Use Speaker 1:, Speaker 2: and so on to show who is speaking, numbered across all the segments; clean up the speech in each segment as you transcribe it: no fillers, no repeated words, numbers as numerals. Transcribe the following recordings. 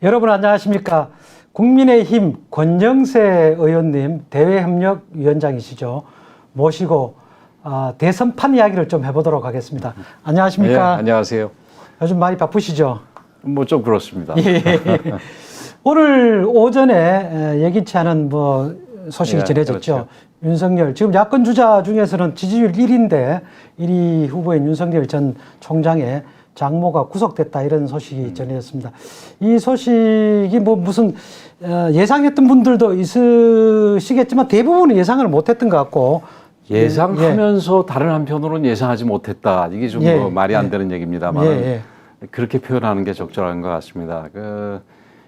Speaker 1: 여러분 안녕하십니까. 국민의힘 권정세 의원님 대외협력위원장이시죠. 모시고 대선판 이야기를 좀 해보도록 하겠습니다. 안녕하십니까.
Speaker 2: 예, 안녕하세요.
Speaker 1: 요즘 많이 바쁘시죠?
Speaker 2: 뭐 좀 그렇습니다.
Speaker 1: 예. 오늘 오전에 예기치 않은 소식이 전해졌죠.
Speaker 2: 그렇죠.
Speaker 1: 윤석열, 지금 야권 주자 중에서는 지지율 1위인데 1위 후보인 윤석열 전 총장의 장모가 구속됐다, 이런 소식이 전해졌습니다. 이 소식이 무슨 예상했던 분들도 있으시겠지만 대부분은 예상을 못했던 것 같고,
Speaker 2: 예상하면서 다른 한편으로는 예상하지 못했다. 이게 좀 말이 안 되는 얘기입니다만 그렇게 표현하는 게 적절한 것 같습니다.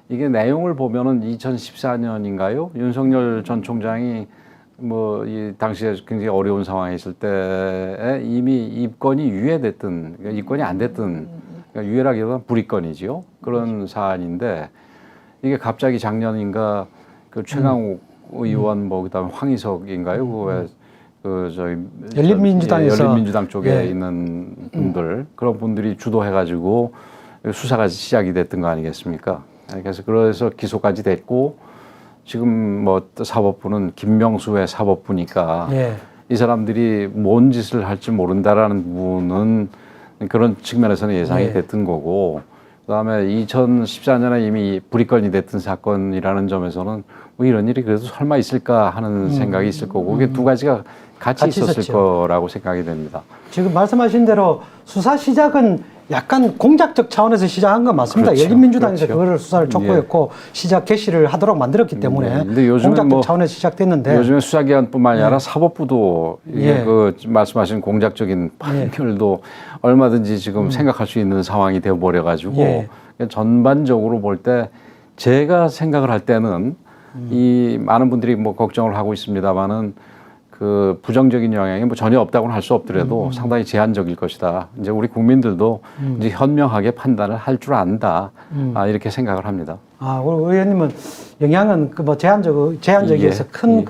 Speaker 2: 이게 내용을 보면은 2014년인가요? 윤석열 전 총장이 이 당시에 굉장히 어려운 상황에 있을 때에 이미 입건이 유예됐던, 그러니까 입건이 안 됐던, 그러니까 유예라기보다는 불입건이지요. 그런 사안인데, 이게 갑자기 작년인가 그 최강욱 의원 그다음에 황희석인가요?
Speaker 1: 열린민주당에서
Speaker 2: 열린민주당 쪽에 있는 분들, 그런 분들이 주도해가지고 수사가 시작이 됐던 거 아니겠습니까? 그래서 기소까지 됐고, 지금 사법부는 김명수의 사법부니까 이 사람들이 뭔 짓을 할지 모른다라는 부분은 그런 측면에서는 예상이 됐던 거고, 그다음에 2014년에 이미 불입건이 됐던 사건이라는 점에서는 이런 일이 그래도 설마 있을까 하는 생각이 있을 거고, 그게 두 가지가 같이 있었을
Speaker 1: 있었죠.
Speaker 2: 거라고 생각이 됩니다.
Speaker 1: 지금 말씀하신 대로 수사 시작은 약간 공작적 차원에서 시작한 건 맞습니다.
Speaker 2: 그렇죠.
Speaker 1: 열린민주당에서
Speaker 2: 그렇죠.
Speaker 1: 그거를 수사를 촉구했고 시작 개시를 하도록 만들었기 때문에
Speaker 2: 근데 요즘은
Speaker 1: 공작적 차원에서 시작됐는데,
Speaker 2: 요즘에 수사기관뿐만이 아니라 사법부도 이게 말씀하신 공작적인 판결도 얼마든지 지금 생각할 수 있는 상황이 되어버려 가지고 전반적으로 볼 때 제가 생각을 할 때는 이 많은 분들이 걱정을 하고 있습니다만은 그 부정적인 영향이 전혀 없다고는 할 수 없더라도 상당히 제한적일 것이다. 이제 우리 국민들도 이제 현명하게 판단을 할 줄 안다. 이렇게 생각을 합니다.
Speaker 1: 우리 의원님은 영향은 제한적이어서 큰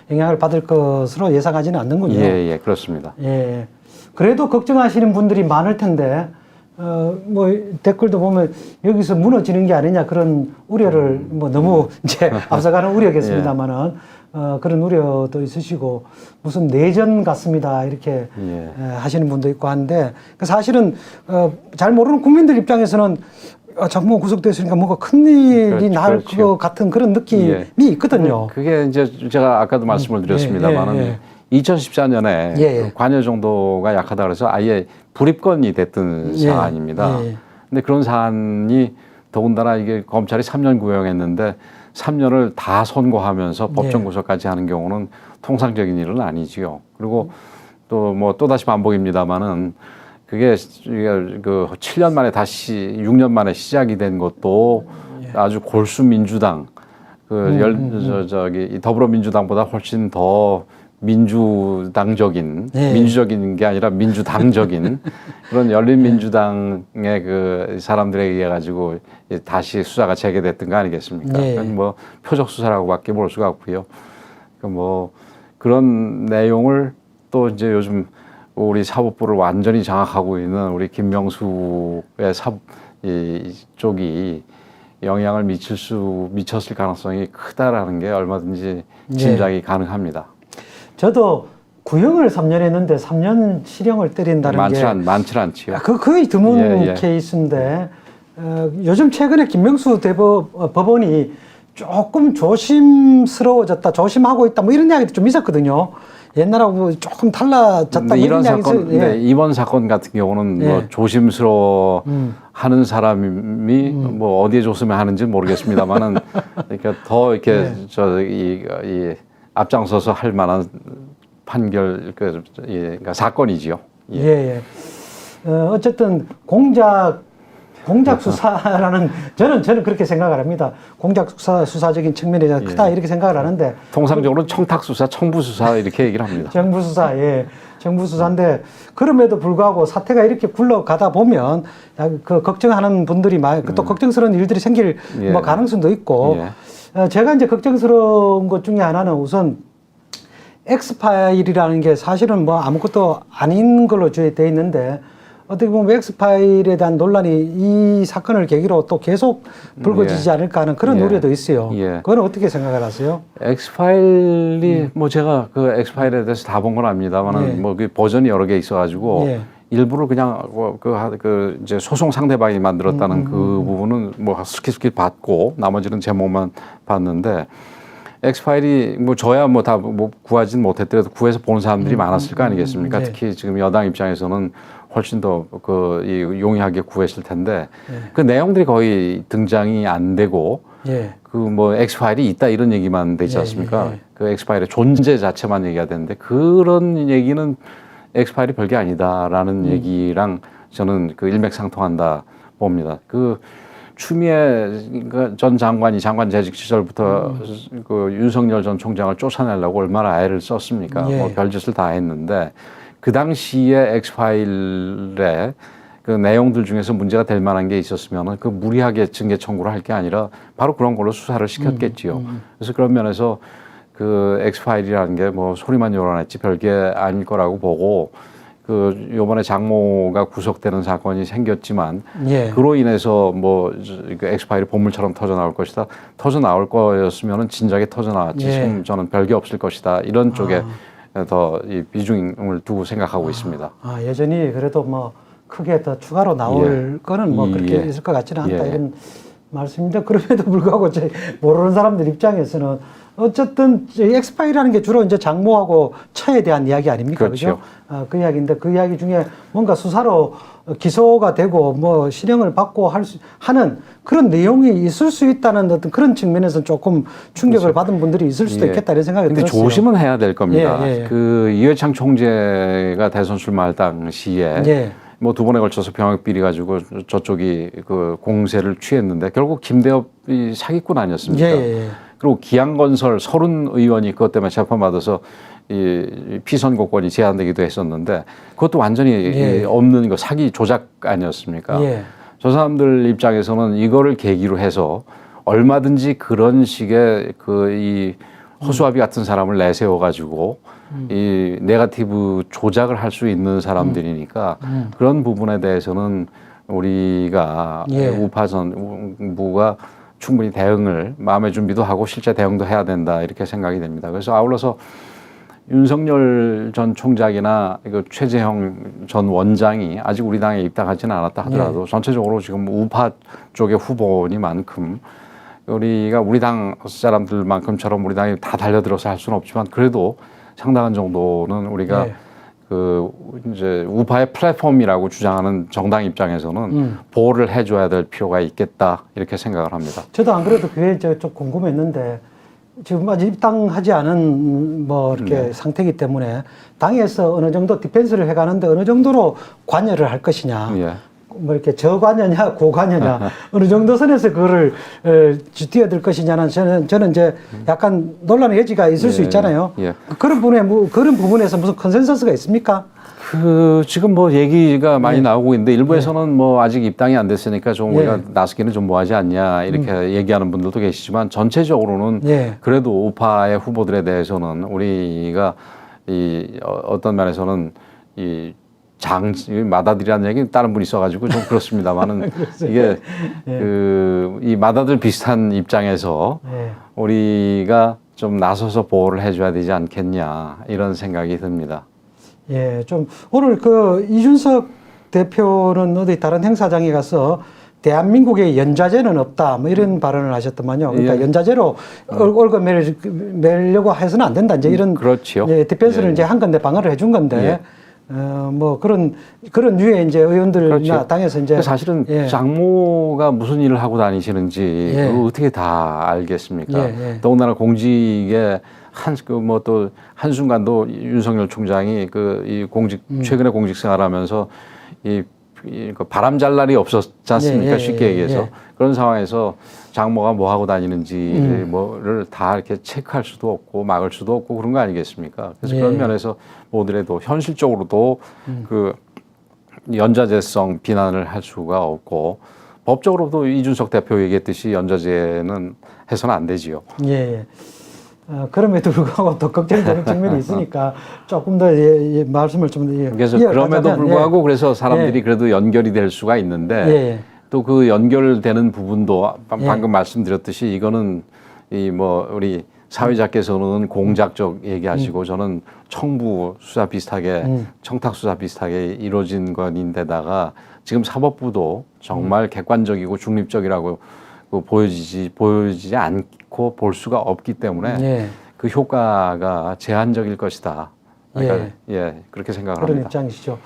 Speaker 1: 영향을 받을 것으로 예상하지는 않는군요.
Speaker 2: 예, 그렇습니다.
Speaker 1: 예. 그래도 걱정하시는 분들이 많을 텐데, 댓글도 보면 여기서 무너지는 게 아니냐, 그런 우려를 너무 이제 앞서가는 우려겠습니다만은 그런 우려도 있으시고, 무슨 내전 같습니다, 이렇게 하시는 분도 있고 한데, 사실은 잘 모르는 국민들 입장에서는 장모 구속됐으니까 뭔가 큰일이 날 것 같은 그런 느낌이 있거든요.
Speaker 2: 그게 이제 제가 아까도 말씀을 드렸습니다만은 2014년에 관여 정도가 약하다 그래서 아예 불입건이 됐던 사안입니다. 근데 그런 사안이 더군다나 이게 검찰이 3년 구형했는데 3년을 다 선고하면서 법정 구속까지 하는 경우는 통상적인 일은 아니지요. 그리고 또다시 반복입니다만은 그게 그 7년 만에 다시 6년 만에 시작이 된 것도 아주 골수 민주당 더불어민주당보다 훨씬 더 민주당적인 민주적인 게 아니라 민주당적인 그런 열린민주당의 그 사람들에 의해 가지고 다시 수사가 재개됐던 거 아니겠습니까? 그건 표적 수사라고밖에 볼 수가 없고요. 그런 내용을 또 이제 요즘 우리 사법부를 완전히 장악하고 있는 우리 김명수의 쪽이 영향을 미쳤을 가능성이 크다라는 게 얼마든지 짐작이 가능합니다.
Speaker 1: 저도 구형을 3년 했는데 3년 실형을 때린다는
Speaker 2: 많지 않지요.
Speaker 1: 거의 드문 케이스인데, 요즘 최근에 김명수 법원이 조금 조심스러워졌다, 조심하고 있다, 이런 이야기도 좀 있었거든요. 옛날하고 조금 달라졌다.
Speaker 2: 이번 사건 같은 경우는 조심스러워 하는 사람이 어디에 조심하는지 모르겠습니다만은 그러니까 더 이렇게 이 앞장서서 할 만한 판결 그러니까 사건이지요.
Speaker 1: 어쨌든 공작 수사라는 저는 그렇게 생각을 합니다. 공작 수사적인 측면이 크다, 이렇게 생각을 하는데,
Speaker 2: 통상적으로 청탁 수사, 청부 수사 이렇게 얘기를 합니다.
Speaker 1: 정부 수사, 정부 수사인데 그럼에도 불구하고 사태가 이렇게 굴러가다 보면 걱정하는 분들이 또 걱정스러운 일들이 생길 가능성도 있고, 제가 이제 걱정스러운 것 중에 하나는 우선 엑스파일이라는 게 사실은 아무것도 아닌 걸로 되어 있는데, 어떻게 보면 엑스파일에 대한 논란이 이 사건을 계기로 또 계속 불거지지 않을까 하는 그런 우려도 있어요. 그건 어떻게 생각을 하세요?
Speaker 2: 엑스파일이 뭐 제가 그 엑스파일에 대해서 다 본 건 아닙니다만은 뭐 그 버전이 여러 개 있어가지고 일부를 그냥 그 이제 소송 상대방이 만들었다는 그 부분은 뭐 스킵 봤고 나머지는 제목만 봤는데 엑스파일이 뭐 저야 뭐 다 뭐 구하진 못했더라도 구해서 본 사람들이 많았을 거 아니겠습니까? 특히 지금 여당 입장에서는 훨씬 더 그 용이하게 구했을 텐데 그 내용들이 거의 등장이 안 되고 그 뭐 엑스파일이 있다 이런 얘기만 되지 않습니까? 그 엑스파일의 존재 자체만 얘기가 되는데 그런 얘기는 엑스파일이 별게 아니다라는 얘기랑 저는 그 일맥상통한다 봅니다. 그 추미애 전 장관이 장관 재직 시절부터 그 윤석열 전 총장을 쫓아내려고 얼마나 애를 썼습니까? 뭐 별짓을 다 했는데 그 당시에 엑스파일에 그 내용들 중에서 문제가 될 만한 게 있었으면은 그 무리하게 징계 청구를 할 게 아니라 바로 그런 걸로 수사를 시켰겠지요. 그래서 그런 면에서 그 엑스파일이라는 게 뭐 소리만 요란했지 별게 아닐 거라고 보고 그 요번에 장모가 구속되는 사건이 생겼지만 그로 인해서 뭐 그 엑스파일이 보물처럼 터져 나올 것이다. 터져 나올 거였으면은 진작에 터져 나왔지. 지금 저는 별게 없을 것이다. 이런 쪽에 더 이 비중을 두고 생각하고 있습니다.
Speaker 1: 여전히 그래도 뭐 크게 더 추가로 나올 거는 뭐 그렇게 있을 것 같지는 않다 이런 말씀인데 그럼에도 불구하고 제 모르는 사람들 입장에서는 어쨌든 엑스파일이라는 게 주로 이제 장모하고 처에 대한 이야기 아닙니까? 그렇죠. 그 이야기인데 그 이야기 중에 뭔가 수사로 기소가 되고 뭐 실형을 받고 하는 그런 내용이 있을 수 있다는 어떤 그런 측면에서 조금 충격을 받은 분들이 있을 수도 있겠다 이런 생각이 들었어요.
Speaker 2: 근데 조심은 해야 될 겁니다. 그 이회창 총재가 대선 출마할 당시에 뭐 두 번에 걸쳐서 병역 비리 가지고 저쪽이 그 공세를 취했는데 결국 김대엽이 사기꾼 아니었습니까? 그리고 기양건설 30 의원이 그것 때문에 재판받아서 이 피선거권이 제한되기도 했었는데 그것도 완전히 없는 거 사기 조작 아니었습니까? 저 사람들 입장에서는 이거를 계기로 해서 얼마든지 그런 식의 그 이 허수아비 같은 사람을 내세워 가지고 이 네거티브 조작을 할 수 있는 사람들이니까 그런 부분에 대해서는 우리가 우파 정부가 충분히 대응을 마음의 준비도 하고 실제 대응도 해야 된다 이렇게 생각이 됩니다. 그래서 아울러서 윤석열 전 총장이나 그 최재형 전 원장이 아직 우리 당에 입당하지는 않았다 하더라도 전체적으로 지금 우파 쪽의 후보니만큼 우리가 우리 당 사람들만큼처럼 우리 당이 다 달려들어서 할 수는 없지만 그래도 상당한 정도는 우리가 그 이제 우파의 플랫폼이라고 주장하는 정당 입장에서는 보호를 해줘야 될 필요가 있겠다 이렇게 생각을 합니다.
Speaker 1: 저도 안 그래도 그게 좀 궁금했는데 지금 아직 입당하지 않은 뭐 이렇게 상태이기 때문에 당에서 어느 정도 디펜스를 해가는데 어느 정도로 관여를 할 것이냐. 뭐 이렇게 저관여냐 고관여냐 어느 정도 선에서 그거를 뛰어들 것이냐는 저는 이제 약간 논란의 여지가 있을 수 있잖아요. 그런 부분에서 무슨 컨센서스가 있습니까?
Speaker 2: 그 지금 뭐 얘기가 많이 나오고 있는데 일부에서는 뭐 아직 입당이 안 됐으니까 좀 우리가 나서기는 좀 뭐하지 않냐 이렇게 얘기하는 분들도 계시지만 전체적으로는 그래도 우파의 후보들에 대해서는 우리가 이 어떤 면에서는 이 마다들이라는 얘기는 다른 분이 있어가지고 좀 그렇습니다만은 이게 이 마다들 비슷한 입장에서 우리가 좀 나서서 보호를 해줘야 되지 않겠냐 이런 생각이 듭니다.
Speaker 1: 좀 오늘 그 이준석 대표는 어디 다른 행사장에 가서 대한민국에 연좌제는 없다 뭐 이런 발언을 하셨더만요. 그러니까 연좌제로 월급 매려고 해서는 안 된다 이제 이런
Speaker 2: 그렇죠.
Speaker 1: 디펜스를 이제 한 건데 방어를 해준 건데. 뭐 그런 류의 이제 의원들이나 당에서 이제
Speaker 2: 사실은 장모가 무슨 일을 하고 다니시는지 그거 어떻게 다 알겠습니까? 더군다나 공직에 뭐 또 한순간도 윤석열 총장이 이 최근에 공직 생활하면서 그 바람 잘 날이 없었지 않습니까? 쉽게 얘기해서 그런 상황에서 장모가 뭐 하고 다니는지 뭐를 다 이렇게 체크할 수도 없고 막을 수도 없고 그런 거 아니겠습니까? 그래서 그런 면에서 뭐더라도 현실적으로도 그 연좌제성 비난을 할 수가 없고 법적으로도 이준석 대표 얘기했듯이 연좌제는 해서는 안 되지요.
Speaker 1: 그럼에도 불구하고 더 걱정되는 측면이 있으니까 조금 더 말씀을 좀
Speaker 2: 그래서 그럼에도 불구하고 그래서 사람들이 그래도 연결이 될 수가 있는데 또 그 연결되는 부분도 방금 말씀드렸듯이 이거는 이 뭐 우리 사회자께서는 공작적 얘기하시고 저는 청부 수사 비슷하게 청탁 수사 비슷하게 이루어진 것인데다가 지금 사법부도 정말 객관적이고 중립적이라고 보여지지 않고 볼 수가 없기 때문에 그 효과가 제한적일 것이다. 그러니까 그렇게 생각을
Speaker 1: 그런
Speaker 2: 합니다.
Speaker 1: 입장이시죠.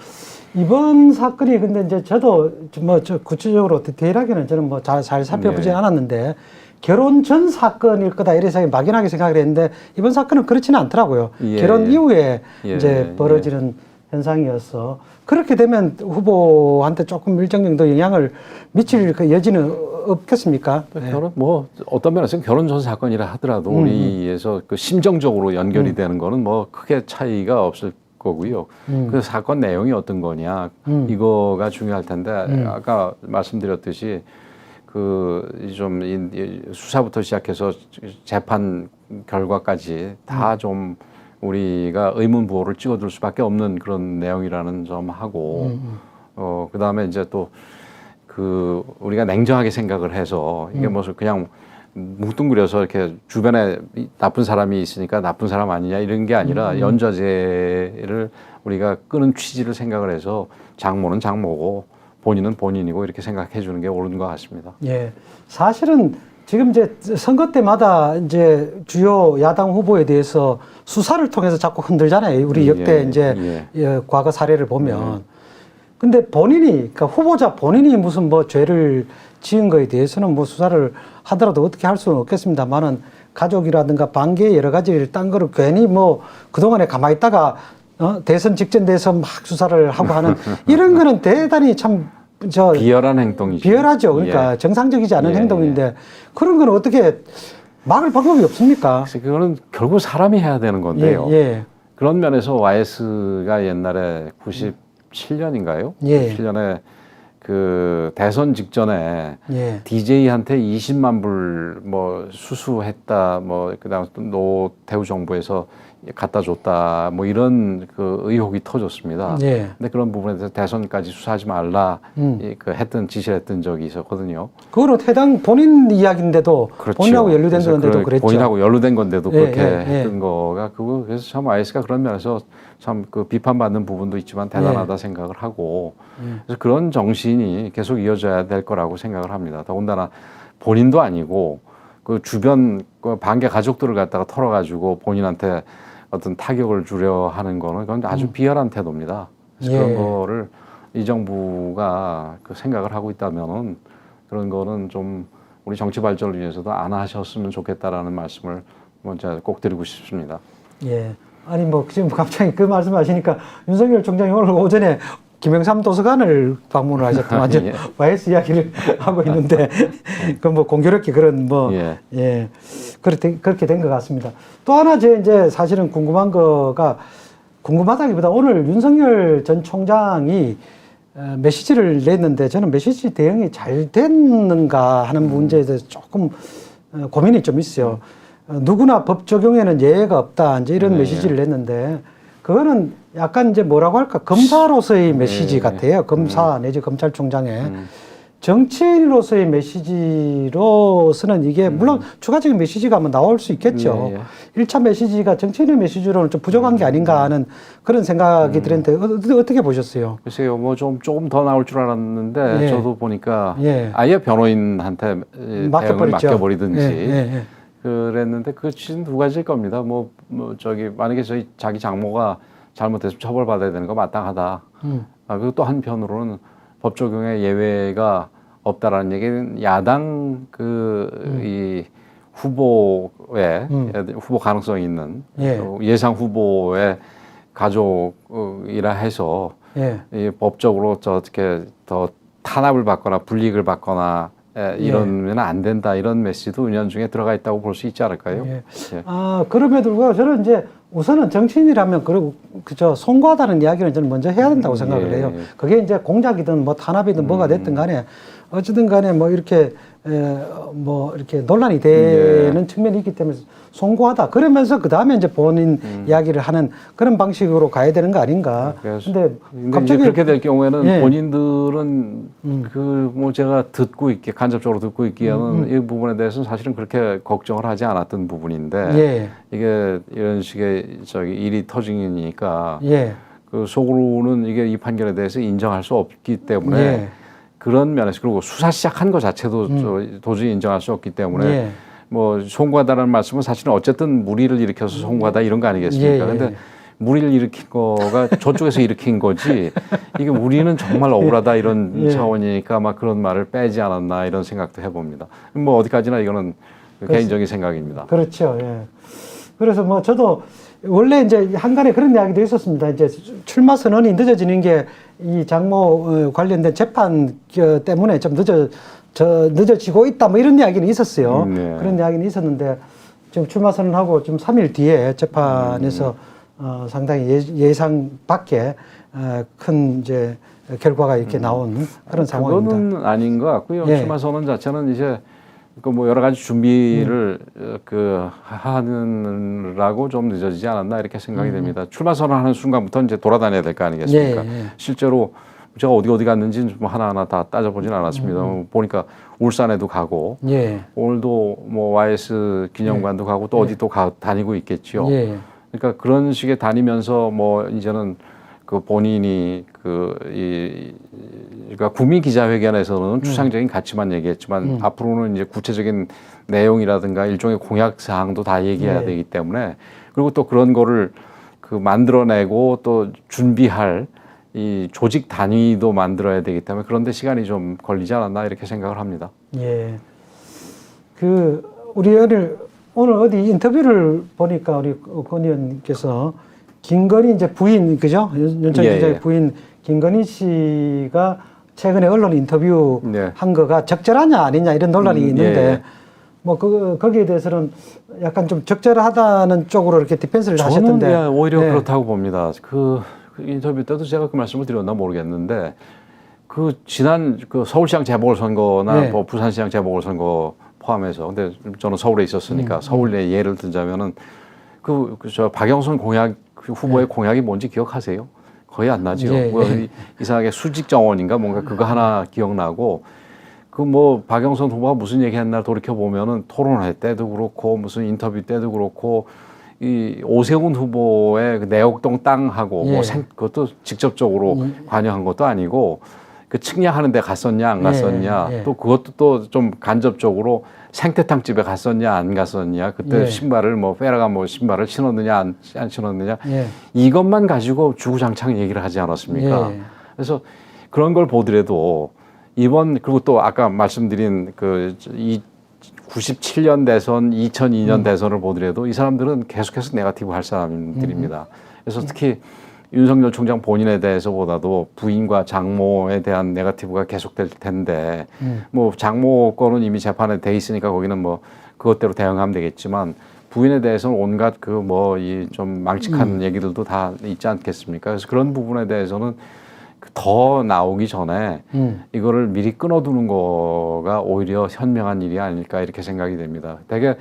Speaker 1: 이번 사건이 근데 이제 저도 뭐 저 구체적으로 디테일하게는 저는 뭐 잘 살펴보진 않았는데 결혼 전 사건일 거다 이래서 막연하게 생각을 했는데 이번 사건은 그렇지는 않더라고요. 결혼 이후에 이제 벌어지는 현상이어서 그렇게 되면 후보한테 조금 일정 정도 영향을 미칠 그 여지는 없겠습니까?
Speaker 2: 결혼 뭐 어떤 면에서 결혼 전 사건이라 하더라도 우리에서 그 심정적으로 연결이 되는 거는 뭐 크게 차이가 없을 거고요. 그 사건 내용이 어떤 거냐 이거가 중요할 텐데 아까 말씀드렸듯이 그 좀 수사부터 시작해서 재판 결과까지 다 좀 우리가 의문부호를 찍어둘 수밖에 없는 그런 내용이라는 점하고 그다음에 이제 또 그 우리가 냉정하게 생각을 해서 이게 무슨 그냥 뭉뚱그려서 이렇게 주변에 나쁜 사람이 있으니까 나쁜 사람 아니냐 이런 게 아니라 연좌제를 우리가 끄는 취지를 생각을 해서 장모는 장모고 본인은 본인이고 이렇게 생각해 주는 게 옳은 것 같습니다.
Speaker 1: 예. 사실은 지금 이제 선거 때마다 이제 주요 야당 후보에 대해서 수사를 통해서 자꾸 흔들잖아요. 우리 역대 이제 과거 사례를 보면. 근데 본인이, 그러니까 후보자 본인이 무슨 뭐 죄를 지은 거에 대해서는 뭐 수사를 하더라도 어떻게 할 수는 없겠습니다만은 가족이라든가 반계 여러 가지 딴 거를 괜히 뭐 그동안에 가만히 있다가 대선 직전 돼서 막 수사를 하고 하는 이런 거는 대단히 참
Speaker 2: 비열한 행동이죠.
Speaker 1: 비열하죠. 그러니까 정상적이지 않은 행동인데 그런 건 어떻게 막을 방법이 없습니까?
Speaker 2: 그래서 그거는 결국 사람이 해야 되는 건데요. 그런 면에서 YS가 옛날에 97년인가요? 97년에 그 대선 직전에 DJ한테 20만 불 뭐 수수했다, 뭐 그다음 또 노태우 정부에서 갖다 줬다, 뭐 이런 그 의혹이 터졌습니다. 근데 그런 부분에 대해서 대선까지 수사하지 말라 그 지시를 했던 적이 있었거든요.
Speaker 1: 그거는 해당 본인 이야기인데도 본인하고 연루된 건데도 그랬죠.
Speaker 2: 본인하고 연루된 건데도 그렇게 했던 거가 그래서 참 YS가 그런 면에서 참 그 비판받는 부분도 있지만 대단하다 생각을 하고 그래서 그런 정신이 계속 이어져야 될 거라고 생각을 합니다. 더군다나 본인도 아니고 그 주변 그 반개 가족들을 갖다가 털어가지고 본인한테 어떤 타격을 주려 하는 거는 그건 아주 비열한 태도입니다. 그래서 그런 거를 이 정부가 그 생각을 하고 있다면은 그런 거는 좀 우리 정치 발전을 위해서도 안 하셨으면 좋겠다라는 말씀을 먼저 꼭 드리고 싶습니다.
Speaker 1: 아니 뭐 지금 갑자기 그 말씀하시니까 윤석열 총장이 오늘 오전에 김영삼 도서관을 방문을 하셨더만 완전 YS 이야기를 하고 있는데 그 뭐 공교롭게 그런 뭐 그렇게 된 것 같습니다. 또 하나 제 이제 사실은 궁금한 거가 궁금하다기보다 오늘 윤석열 전 총장이 메시지를 냈는데 저는 메시지 대응이 잘 됐는가 하는 문제에 대해서 조금 고민이 좀 있어요. 누구나 법 적용에는 예외가 없다 이제 이런 메시지를 냈는데 그거는 약간 이제 뭐라고 할까 검사로서의 메시지 같아요. 검사 내지 검찰총장의 정치인으로서의 메시지로서는 이게 물론 추가적인 메시지가 뭐 나올 수 있겠죠. 1차 메시지가 정치인의 메시지로는 좀 부족한 게 아닌가 하는 그런 생각이 들었는데 어떻게 보셨어요?
Speaker 2: 글쎄요, 뭐 조금 더 나올 줄 알았는데 저도 보니까 아예 변호인한테 대응을 맡겨버리든지 그랬는데 그 취지는 두 가지일 겁니다. 뭐 만약에 자기 장모가 잘못해서 처벌받아야 되는 거 마땅하다. 그리고 또 한편으로는 법 적용에 예외가 없다라는 얘기는 야당 이 후보의 후보 가능성이 있는 예상 후보의 가족이라 해서 이 법적으로 어떻게 더 탄압을 받거나 불이익을 받거나 이러면 안 된다 이런 메시지도 은연중에 들어가 있다고 볼 수 있지 않을까요?
Speaker 1: 그럼에도 불구하고 저는 이제 우선은 정치인이라면 그리고 그저 송구하다는 이야기는 저는 먼저 해야 된다고 생각을 해요. 그게 이제 공작이든 뭐 탄압이든 뭐가 됐든 간에 어쨌든 간에 뭐 이렇게 뭐 이렇게 논란이 되는 측면이 있기 때문에 송구하다. 그러면서 그 다음에 이제 본인 이야기를 하는 그런 방식으로 가야 되는 거 아닌가. 근데
Speaker 2: 갑자기 그렇게 될 경우에는
Speaker 1: 예.
Speaker 2: 본인들은 그 뭐 제가 듣고 있게 간접적으로 듣고 있기에는 이 부분에 대해서는 사실은 그렇게 걱정을 하지 않았던 부분인데
Speaker 1: 예.
Speaker 2: 이게 이런 식의 일이 터지니까
Speaker 1: 예.
Speaker 2: 그 속으로는 이게 이 판결에 대해서 인정할 수 없기 때문에
Speaker 1: 예.
Speaker 2: 그런 면에서 그리고 수사 시작한 것 자체도 도저히 인정할 수 없기 때문에
Speaker 1: 예.
Speaker 2: 뭐 송구하다라는 말씀은 사실은 어쨌든 무리를 일으켜서 송구하다 이런 거 아니겠습니까?
Speaker 1: 예, 예.
Speaker 2: 근데 무리를 일으킨 거가 저쪽에서 일으킨 거지 이게 우리는 정말 억울하다 이런
Speaker 1: 예.
Speaker 2: 차원이니까 아마 그런 말을 빼지 않았나 이런 생각도 해봅니다. 뭐 어디까지나 이거는 개인적인 생각입니다.
Speaker 1: 그렇죠. 예. 그래서 뭐 저도 원래 이제 한간에 그런 이야기도 있었습니다. 이제 출마 선언이 늦어지는 게 이 장모 관련된 재판 때문에 좀 늦어지고 있다 뭐 이런 이야기는 있었어요.
Speaker 2: 네.
Speaker 1: 그런 이야기는 있었는데 지금 출마 선언하고 좀 3일 뒤에 재판에서 상당히 예상 밖에 큰 이제 결과가 이렇게 나온 그런 상황입니다.
Speaker 2: 그거는 아닌 것 같고요.
Speaker 1: 예.
Speaker 2: 출마 선언 자체는 이제 그 뭐 여러 가지 준비를 그 하느라고 좀 늦어지지 않았나 이렇게 생각이 됩니다. 출마 선언하는 순간부터 이제 돌아다녀야 될 거 아니겠습니까?
Speaker 1: 예, 예.
Speaker 2: 실제로 제가 어디 갔는지 뭐 하나하나 다 따져보진 않았습니다. 보니까 울산에도 가고
Speaker 1: 예.
Speaker 2: 오늘도 뭐 YS 기념관도 가고 또 어디 또 다니고 있겠죠.
Speaker 1: 예.
Speaker 2: 그러니까 그런 식의 다니면서 뭐 이제는 그 본인이 그러니까 국민 기자회견에서는 추상적인 가치만 얘기했지만 앞으로는 이제 구체적인 내용이라든가 일종의 공약 사항도 다 얘기해야
Speaker 1: 네.
Speaker 2: 되기 때문에 그리고 또 그런 거를 그 만들어내고 또 준비할 이 조직 단위도 만들어야 되기 때문에 그런데 시간이 좀 걸리지 않았나 이렇게 생각을 합니다.
Speaker 1: 예. 우리 오늘 어디 인터뷰를 보니까 우리 권 의원님께서 김건희 이제 부인, 그죠? 윤석열
Speaker 2: 예,
Speaker 1: 기자의
Speaker 2: 예.
Speaker 1: 부인 김건희 씨가 최근에 언론 인터뷰
Speaker 2: 네.
Speaker 1: 한 거가 적절하냐 아니냐 이런 논란이 있는데
Speaker 2: 예.
Speaker 1: 뭐 거기에 대해서는 약간 좀 적절하다는 쪽으로 이렇게 디펜스를 하셨던데.
Speaker 2: 저는 오히려
Speaker 1: 예.
Speaker 2: 그렇다고 봅니다. 그 인터뷰 때도 제가 그 말씀을 드렸나 모르겠는데 그 지난 그 서울시장 재보궐선거나
Speaker 1: 네.
Speaker 2: 뭐 부산시장 재보궐선거 포함해서 근데 저는 서울에 있었으니까 서울의 예를 들자면은 저 박영선 그 후보의 공약이 뭔지 기억하세요? 거의 안 나죠.
Speaker 1: 예,
Speaker 2: 뭐
Speaker 1: 예.
Speaker 2: 이상하게 수직 정원인가 뭔가 그거 하나 기억나고 그 뭐 박영선 후보가 무슨 얘기했나 돌이켜 보면은 토론회 때도 그렇고 무슨 인터뷰 때도 그렇고 이 오세훈 후보의 그 내곡동 땅하고
Speaker 1: 예.
Speaker 2: 뭐 그것도 직접적으로 관여한 것도 아니고 그 측량하는 데 갔었냐 안 갔었냐
Speaker 1: 예.
Speaker 2: 또 그것도 또 좀 간접적으로 생태탕 집에 갔었냐 안 갔었냐 그때
Speaker 1: 예.
Speaker 2: 신발을 뭐 페라가 뭐 신발을 신었느냐 안 신었느냐
Speaker 1: 예.
Speaker 2: 이것만 가지고 주구장창 얘기를 하지 않았습니까?
Speaker 1: 예.
Speaker 2: 그래서 그런 걸 보더라도 그리고 또 아까 말씀드린 이 97년 대선, 2002년 대선을 보더라도 이 사람들은 계속해서 네거티브 할 사람들입니다. 그래서 특히 윤석열 총장 본인에 대해서보다도 부인과 장모에 대한 네거티브가 계속될 텐데 뭐 장모 거는 이미 재판에 돼 있으니까 거기는 뭐 그것대로 대응하면 되겠지만 부인에 대해서는 온갖 이 좀 망측한 얘기들도 다 있지 않겠습니까? 그래서 그런 부분에 대해서는 더 나오기 전에 이거를 미리 끊어두는 거가 오히려 현명한 일이 아닐까 이렇게 생각이 됩니다. 되게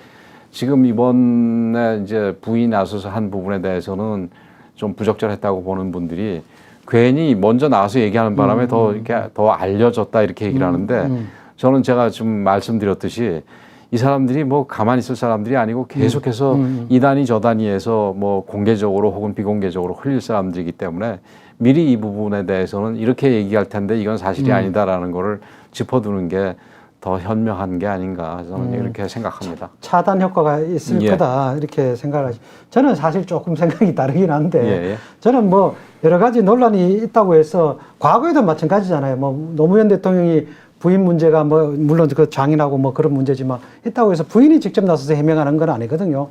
Speaker 2: 지금 이번에 이제 부인이 나서서 한 부분에 대해서는 좀 부적절했다고 보는 분들이 괜히 먼저 나와서 얘기하는 바람에 더 알려졌다 이렇게 얘기를 하는데 저는 제가 좀 말씀드렸듯이 이 사람들이 뭐 가만히 있을 사람들이 아니고 계속해서 이 단위 저 단위에서 뭐 공개적으로 혹은 비공개적으로 흘릴 사람들이기 때문에 미리 이 부분에 대해서는 이렇게 얘기할 텐데 이건 사실이 아니다라는 거를 짚어두는 게 더 현명한 게 아닌가 저는 이렇게 생각합니다.
Speaker 1: 차단 효과가 있을
Speaker 2: 예.
Speaker 1: 거다 이렇게 생각을 하시. 저는 사실 조금 생각이 다르긴 한데
Speaker 2: 예.
Speaker 1: 저는 뭐 여러 가지 논란이 있다고 해서 과거에도 마찬가지잖아요. 뭐 노무현 대통령이 부인 문제가 뭐 물론 그 장인하고 뭐 그런 문제지만 있다고 해서 부인이 직접 나서서 해명하는 건 아니거든요.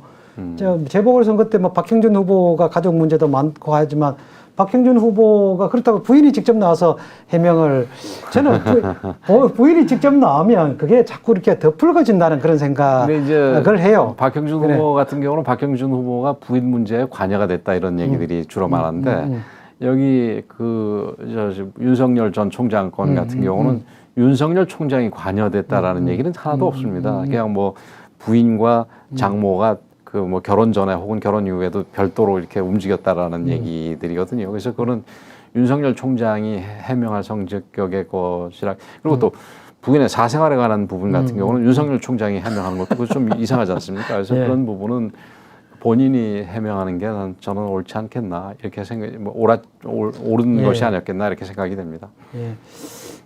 Speaker 1: 저 재보궐선거 때 뭐 박형준 후보가 가족 문제도 많고 하지만 박형준 후보가 그렇다고 부인이 직접 나와서 해명을 저는 부인이 직접 나오면 그게 자꾸 이렇게 더 풀어진다는 그런 생각을 해요.
Speaker 2: 박형준 후보 같은 경우는 박형준 후보가 부인 문제에 관여가 됐다 이런 얘기들이 주로 많은데 여기 윤석열 전 총장 건 같은 경우는 윤석열 총장이 관여됐다라는 얘기는 하나도 없습니다. 그냥 뭐 부인과 장모가 그 뭐 결혼 전에 혹은 결혼 이후에도 별도로 이렇게 움직였다라는 얘기들이거든요. 그래서 그거는 윤석열 총장이 해명할 성격의 것이라, 그리고 또 부인의 사생활에 관한 부분 같은 경우는 윤석열 총장이 해명하는 것도 그거 좀 이상하지 않습니까? 그래서 그런 부분은 본인이 해명하는 게 저는 옳지 않겠나 이렇게 옳은 것이 아니었겠나 이렇게 생각이 됩니다.
Speaker 1: 예.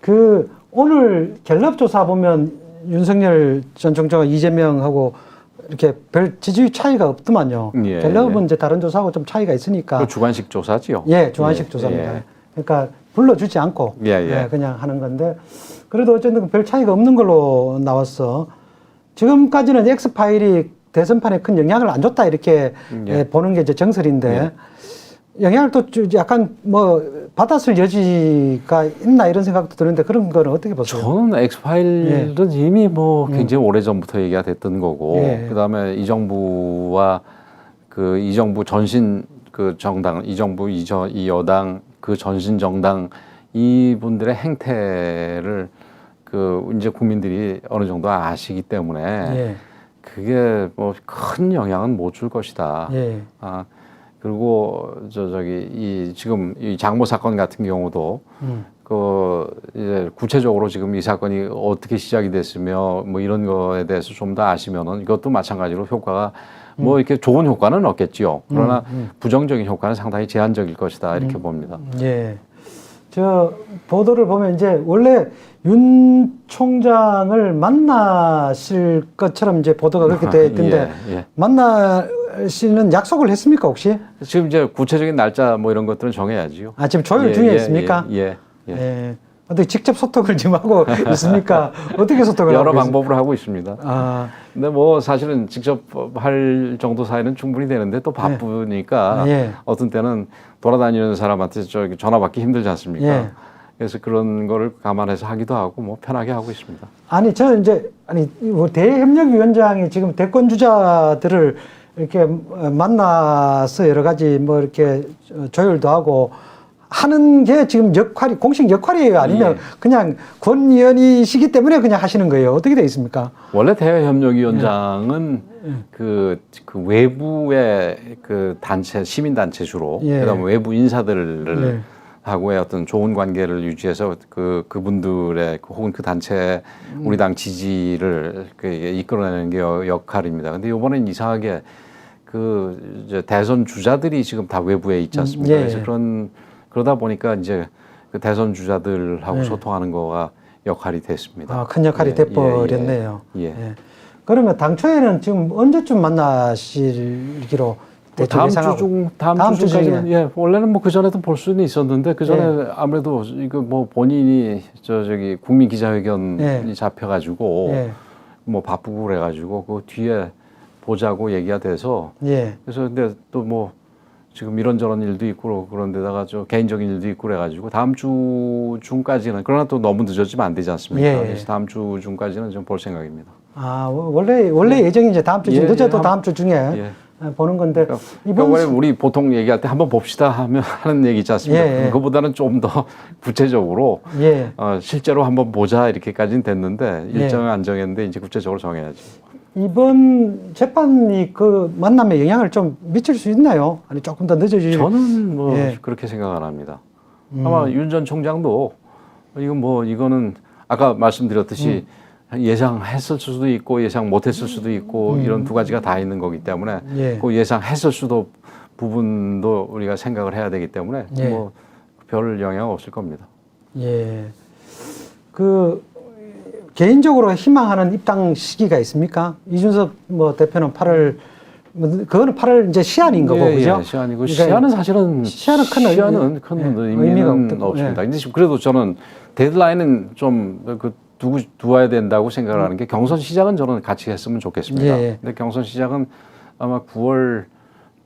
Speaker 1: 그 오늘 갤럽 조사 보면 윤석열 전 총장과 이재명하고 이렇게 별 지지율 차이가 없더만요.
Speaker 2: 예,
Speaker 1: 갤럽은 이제 다른 조사하고 좀 차이가 있으니까.
Speaker 2: 그 주관식 조사지요.
Speaker 1: 예, 주관식 조사입니다. 그러니까 불러주지 않고 그냥 하는 건데, 그래도 어쨌든 별 차이가 없는 걸로 나왔어. 지금까지는 엑스파일이 대선판에 큰 영향을 안 줬다 이렇게 보는 게 이제 정설인데, 영향을 또 약간 뭐 받았을 여지가 있나 이런 생각도 드는데, 그런 거는 어떻게 보세요?
Speaker 2: 저는 엑스파일은 이미 뭐 굉장히 오래 전부터 얘기가 됐던 거고, 그다음에 이 정부와 이 정부 전신 그 정당, 이 정부 이 여당 그 전신 정당 이분들의 행태를 이제 국민들이 어느 정도 아시기 때문에 그게 뭐 큰 영향은 못 줄 것이다. 그리고 지금 이 장모 사건 같은 경우도 이제 구체적으로 지금 이 사건이 어떻게 시작이 됐으며 뭐 이런 거에 대해서 좀 더 아시면은 이것도 마찬가지로 효과가 뭐 이렇게 좋은 효과는 없겠지요. 그러나 부정적인 효과는 상당히 제한적일 것이다 이렇게 봅니다.
Speaker 1: 예. 저 보도를 보면 이제 원래 윤 총장을 만나실 것처럼 이제 보도가 그렇게 되어 있던데 만나시는 약속을 했습니까 혹시?
Speaker 2: 지금 이제 구체적인 날짜 뭐 이런 것들은 정해야지요.
Speaker 1: 아 지금 조율 중에 있습니까?
Speaker 2: 예.
Speaker 1: 어떻게 직접 소통을 지금 하고 있습니까? 어떻게 소통을
Speaker 2: 여러
Speaker 1: 하고
Speaker 2: 방법으로 하고 있습니다. 근데 뭐 사실은 직접 할 정도 사이는 충분히 되는데 또 바쁘니까 어떤 때는 돌아다니는 사람한테 전화 받기 힘들지 않습니까? 그래서 그런 거를 감안해서 하기도 하고 뭐 편하게 하고 있습니다.
Speaker 1: 아니 저는 이제 뭐 대협력위원장이 지금 대권 주자들을 이렇게 만나서 여러 가지 뭐 이렇게 조율도 하고 하는 게 지금 공식 역할이에요? 아니면 그냥 권 의원이시기 때문에 그냥 하시는 거예요? 어떻게 되어 있습니까?
Speaker 2: 원래 대외협력위원장은 그 외부의 그 단체, 시민단체 주로, 그다음에 외부 인사들을 하고의 어떤 좋은 관계를 유지해서 그분들의 혹은 그 단체 우리 당 지지를 이끌어내는 게 역할입니다. 근데 이번엔 이상하게 이제 대선 주자들이 지금 다 외부에 있지 않습니까? 그래서 그러다 보니까 이제 그 대선 주자들하고 소통하는 거가 역할이 됐습니다.
Speaker 1: 큰 역할이 돼버렸네요. 그러면 당초에는 지금 언제쯤 만나시기로
Speaker 2: 다음 주 중까지는 원래는 뭐 그 전에도 볼 수는 있었는데 그 전에 아무래도 이거 뭐 본인이 국민 기자회견이 잡혀가지고 뭐 바쁘고 그래가지고 그 뒤에 보자고 얘기가 돼서 그래서 근데 또 뭐 지금 이런저런 일도 있고 그런데다가 개인적인 일도 있고 그래가지고 다음 주 중까지는, 그러나 또 너무 늦어지면 안 되지 않습니까? 그래서 다음 주 중까지는 좀 볼 생각입니다.
Speaker 1: 원래 예정이 이제 다음 주 중 늦어도 다음 주 중에 보는 건데
Speaker 2: 원래 우리 보통 얘기할 때 한번 봅시다 하는 얘기 있지 않습니까? 그거보다는 좀 더 구체적으로 실제로 한번 보자 이렇게까지는 됐는데 일정을 안 정했는데 이제 구체적으로 정해야죠.
Speaker 1: 이번 재판이 그 만남에 영향을 좀 미칠 수 있나요? 아니 조금 더 늦어질?
Speaker 2: 저는 뭐 그렇게 생각 안 합니다. 아마 윤 전 총장도 이거는 아까 말씀드렸듯이 예상했을 수도 있고 예상 못했을 수도 있고 이런 두 가지가 다 있는 거기 때문에 그 예상했을 수도 부분도 우리가 생각을 해야 되기 때문에 뭐 별 영향 없을 겁니다.
Speaker 1: 개인적으로 희망하는 입당 시기가 있습니까? 이준석 대표는 8월, 그거는 8월 이제 시한인 거고, 그죠?
Speaker 2: 시한이고, 시한은 사실은 큰 의미는 없습니다. 근데 그래도 저는 데드라인은 좀 두어야 된다고 생각을 하는 게, 경선 시작은 저는 같이 했으면 좋겠습니다. 근데 경선 시작은 아마 9월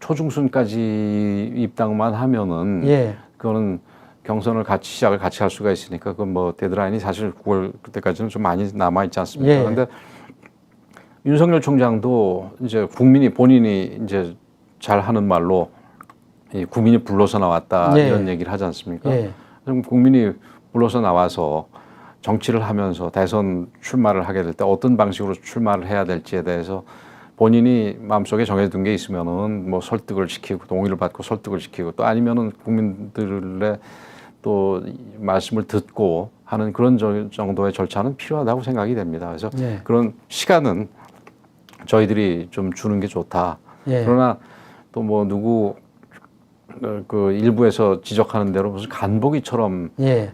Speaker 2: 초중순까지 입당만 하면은 그거는 경선을 시작을 같이 할 수가 있으니까 데드라인이 사실 9월 그때까지는 좀 많이 남아 있지 않습니까? 그런데 윤석열 총장도 이제 본인이 이제 잘 하는 말로 국민이 불러서 나왔다 이런 얘기를 하지 않습니까? 그럼 국민이 불러서 나와서 정치를 하면서 대선 출마를 하게 될 때 어떤 방식으로 출마를 해야 될지에 대해서 본인이 마음속에 정해둔 게 있으면은 뭐 설득을 시키고 동의를 받고 설득을 시키고 또 아니면은 국민들의 또 말씀을 듣고 하는 그런 정도의 절차는 필요하다고 생각이 됩니다. 그래서
Speaker 1: 예.
Speaker 2: 그런 시간은 저희들이 좀 주는 게 좋다.
Speaker 1: 예.
Speaker 2: 그러나 또 뭐 누구 그 일부에서 지적하는 대로 무슨 간보기처럼
Speaker 1: 예.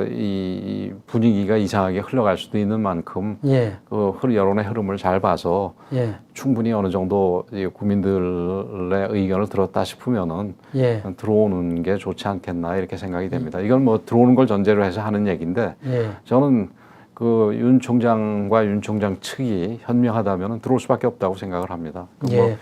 Speaker 2: 이 분위기가 이상하게 흘러갈 수도 있는 만큼
Speaker 1: 예.
Speaker 2: 그 여론의 흐름을 잘 봐서
Speaker 1: 예.
Speaker 2: 충분히 어느 정도 이 국민들의 의견을 들었다 싶으면은
Speaker 1: 예.
Speaker 2: 들어오는 게 좋지 않겠나 이렇게 생각이 됩니다. 이건 뭐 들어오는 걸 전제로 해서 하는 얘기인데
Speaker 1: 예.
Speaker 2: 저는 그 윤 총장과 윤 총장 측이 현명하다면은 들어올 수밖에 없다고 생각을 합니다.
Speaker 1: 예.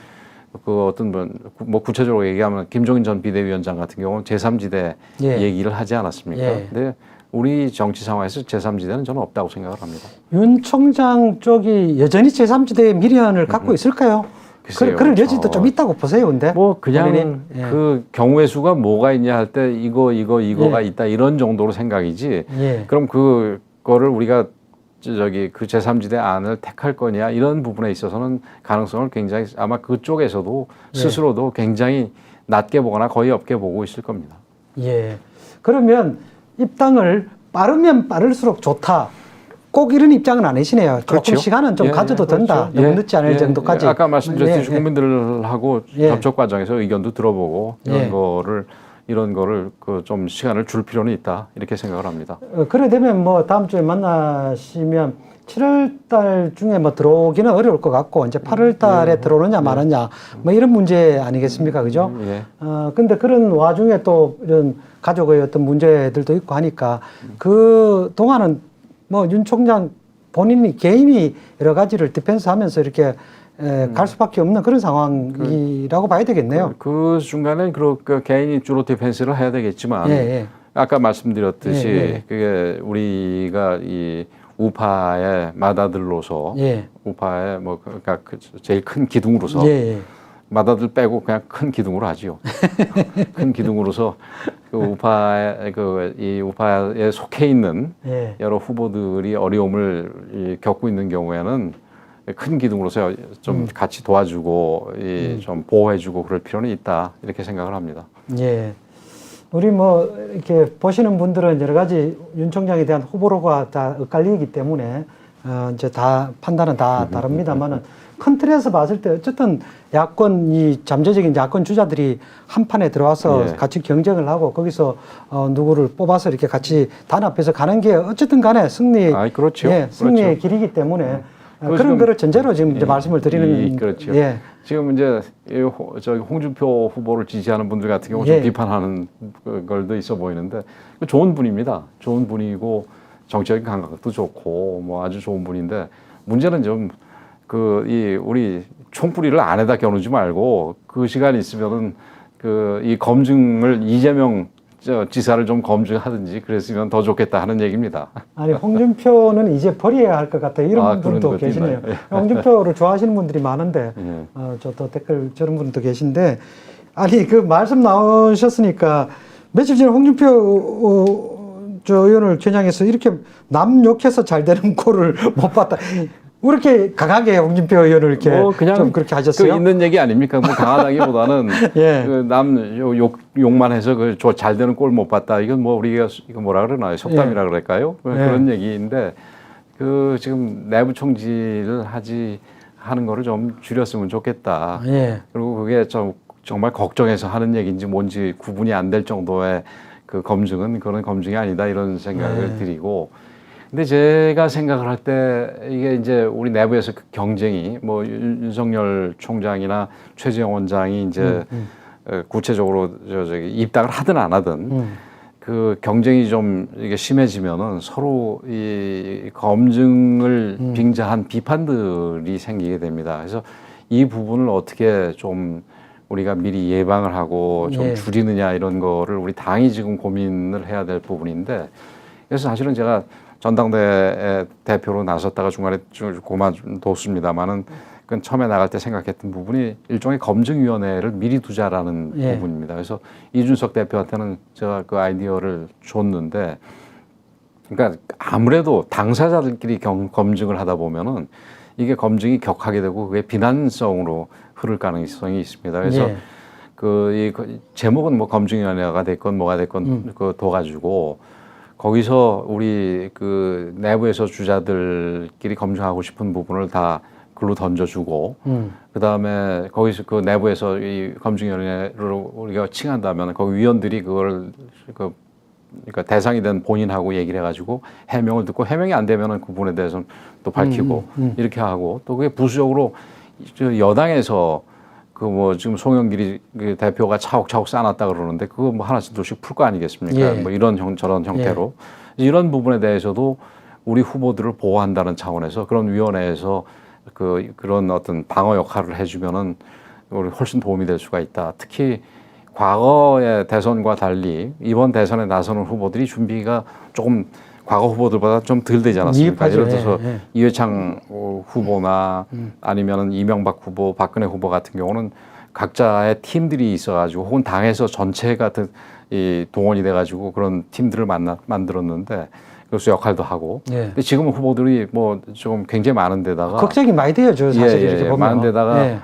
Speaker 2: 그 어떤 뭐 구체적으로 얘기하면 김종인 전 비대위원장 같은 경우는 제3지대
Speaker 1: 예.
Speaker 2: 얘기를 하지 않았습니까?
Speaker 1: 예.
Speaker 2: 근데 우리 정치 상황에서 제3지대는 저는 없다고 생각을 합니다.
Speaker 1: 윤 총장 쪽이 여전히 제3지대의 미련을 갖고 있을까요?
Speaker 2: 글쎄요,
Speaker 1: 그럴 여지도 좀 있다고 보세요, 근데.
Speaker 2: 뭐 그냥
Speaker 1: 본인이? 예.
Speaker 2: 그 경우의 수가 뭐가 있냐 할 때 이거가
Speaker 1: 예.
Speaker 2: 있다 이런 정도로 생각이지.
Speaker 1: 예.
Speaker 2: 그럼 그거를 우리가 그 제3지대 안을 택할 거냐 이런 부분에 있어서는 가능성을 굉장히 아마 그쪽에서도
Speaker 1: 예.
Speaker 2: 스스로도 굉장히 낮게 보거나 거의 없게 보고 있을 겁니다.
Speaker 1: 예. 그러면 입당을 빠르면 빠를수록 좋다. 꼭 이런 입장은 아니시네요. 조금
Speaker 2: 그렇죠.
Speaker 1: 시간은 좀 가져도
Speaker 2: 그렇죠.
Speaker 1: 된다. 너무 늦지 않을 정도까지.
Speaker 2: 아까 말씀드렸듯이
Speaker 1: 예, 예.
Speaker 2: 국민들하고
Speaker 1: 예.
Speaker 2: 접촉 과정에서 의견도 들어보고
Speaker 1: 예.
Speaker 2: 이런 거를 그 좀 시간을 줄 필요는 있다 이렇게 생각을 합니다.
Speaker 1: 그래 되면 뭐 다음 주에 만나시면 7월 달 중에 뭐 들어오기는 어려울 것 같고 이제 8월 달에 들어오느냐 마느냐 뭐 이런 문제 아니겠습니까? 그죠?
Speaker 2: 예.
Speaker 1: 근데 그런 와중에 또 이런 가족의 어떤 문제들도 있고 하니까 그 동안은 뭐 윤 총장 본인이 개인이 여러 가지를 디펜스 하면서 이렇게 갈 수밖에 없는 그런 상황이라고 봐야 되겠네요.
Speaker 2: 그 중간에 그 개인이 주로 디펜스를 해야 되겠지만
Speaker 1: 예, 예.
Speaker 2: 아까 말씀드렸듯이
Speaker 1: 예, 예.
Speaker 2: 그게 우리가 이 우파의 맏아들로서
Speaker 1: 예.
Speaker 2: 우파의 뭐 그러니까 제일 큰 기둥으로서
Speaker 1: 예, 예.
Speaker 2: 맏아들 빼고 그냥 큰 기둥으로 하지요. 큰 기둥으로서 그 이 우파에 속해 있는
Speaker 1: 예.
Speaker 2: 여러 후보들이 어려움을 겪고 있는 경우에는 큰 기둥으로서 좀 같이 도와주고 좀 보호해주고 그럴 필요는 있다 이렇게 생각을 합니다.
Speaker 1: 예. 우리 뭐 이렇게 보시는 분들은 여러 가지 윤 총장에 대한 호불호가 다 엇갈리기 때문에 이제 다 판단은 다 다릅니다만은 큰 틀에서 봤을 때 어쨌든 야권 이 잠재적인 야권 주자들이 한 판에 들어와서
Speaker 2: 예.
Speaker 1: 같이 경쟁을 하고 거기서 누구를 뽑아서 이렇게 같이 단합해서 가는 게 어쨌든 간에 승리
Speaker 2: 그렇죠.
Speaker 1: 예, 승리의
Speaker 2: 그렇죠.
Speaker 1: 길이기 때문에 그런
Speaker 2: 지금
Speaker 1: 거를 전제로 지금 이제 말씀을 드리는
Speaker 2: 그렇죠.
Speaker 1: 예.
Speaker 2: 지금 이제 저기 홍준표 후보를 지지하는 분들 같은 경우 좀
Speaker 1: 예.
Speaker 2: 비판하는 걸도 있어 보이는데 좋은 분입니다. 좋은 분이고 정치적인 감각도 좋고 뭐 아주 좋은 분인데 문제는 좀 우리 총뿌리를 안에다 겨누지 말고 그 시간이 있으면은 이 검증을 이재명 지사를 좀 검증하든지 그랬으면 더 좋겠다 하는 얘기입니다.
Speaker 1: 아니 홍준표는 이제 버려야 할 것 같아요. 이런 분도 계시네요.
Speaker 2: 예.
Speaker 1: 홍준표를 좋아하시는 분들이 많은데
Speaker 2: 예.
Speaker 1: 저도 댓글 저런 분도 계신데 아니 그 말씀 나오셨으니까 며칠 전에 홍준표 저 의원을 겨냥해서 이렇게 남 욕해서 잘 되는 꼴을 못 봤다. 왜 이렇게 강하게 홍준표 의원을 이렇게
Speaker 2: 그냥
Speaker 1: 좀 그렇게 하셨어요?
Speaker 2: 있는 얘기 아닙니까? 뭐 강하다기보다는
Speaker 1: 예.
Speaker 2: 남 욕만 해서 잘 되는 꼴 못 봤다. 이건 뭐 우리가 이거 뭐라 그러나요? 속담이라 그럴까요? 그런 얘기인데 지금 내부 총질을 하는 거를 좀 줄였으면 좋겠다.
Speaker 1: 예.
Speaker 2: 그리고 그게 정말 걱정해서 하는 얘기인지 뭔지 구분이 안 될 정도의 그 검증은 그런 검증이 아니다 이런 생각을 드리고. 근데 제가 생각을 할 때 이게 이제 우리 내부에서 그 경쟁이 뭐 윤석열 총장이나 최재형 원장이 이제 구체적으로 저기 입당을 하든 안 하든 그 경쟁이 좀 이게 심해지면은 서로 이 검증을 빙자한 비판들이 생기게 됩니다. 그래서 이 부분을 어떻게 좀 우리가 미리 예방을 하고 좀 줄이느냐 이런 거를 우리 당이 지금 고민을 해야 될 부분인데 그래서 사실은 제가 전당대 대표로 나섰다가 중간에 그만뒀습니다만은 그건 처음에 나갈 때 생각했던 부분이 일종의 검증위원회를 미리 두자라는 부분입니다. 그래서 이준석 대표한테는 제가 그 아이디어를 줬는데 그러니까 아무래도 당사자들끼리 검증을 하다 보면은 이게 검증이 격하게 되고 그게 비난성으로 흐를 가능성이 있습니다. 그래서
Speaker 1: 예.
Speaker 2: 그 제목은 뭐 검증위원회가 됐건 뭐가 됐건 그 둬가지고 거기서 우리 그 내부에서 주자들끼리 검증하고 싶은 부분을 다 글로 던져주고 그 다음에 거기서 그 내부에서 이 검증위원회를 우리가 칭한다면 거기 위원들이 그걸 그러니까 대상이 된 본인하고 얘기를 해가지고 해명을 듣고 해명이 안 되면은 그 부분에 대해서는 또 밝히고 이렇게 하고 또 그게 부수적으로 여당에서 그 뭐 지금 송영길이 그 대표가 차곡차곡 쌓아놨다 그러는데 그거 뭐 하나씩 둘씩 풀 거 아니겠습니까?
Speaker 1: 예.
Speaker 2: 뭐 이런 저런 형태로 이런 부분에 대해서도 우리 후보들을 보호한다는 차원에서 그런 위원회에서 그런 어떤 방어 역할을 해주면은 우리 훨씬 도움이 될 수가 있다. 특히 과거의 대선과 달리 이번 대선에 나서는 후보들이 준비가 조금 과거 후보들보다 좀 덜 되지 않았습니까?
Speaker 1: 미흡하죠.
Speaker 2: 예를 들어서
Speaker 1: 예.
Speaker 2: 이회창 후보나 아니면은 이명박 후보, 박근혜 후보 같은 경우는 각자의 팀들이 있어가지고 혹은 당에서 전체가 이 동원이 돼가지고 그런 팀들을 만들었는데 그래서 역할도 하고.
Speaker 1: 예.
Speaker 2: 근데 지금은 후보들이 뭐 좀 굉장히 많은 데다가
Speaker 1: 걱정이 많이 돼요, 사실 이렇게 보면.
Speaker 2: 많은 데다가
Speaker 1: 예.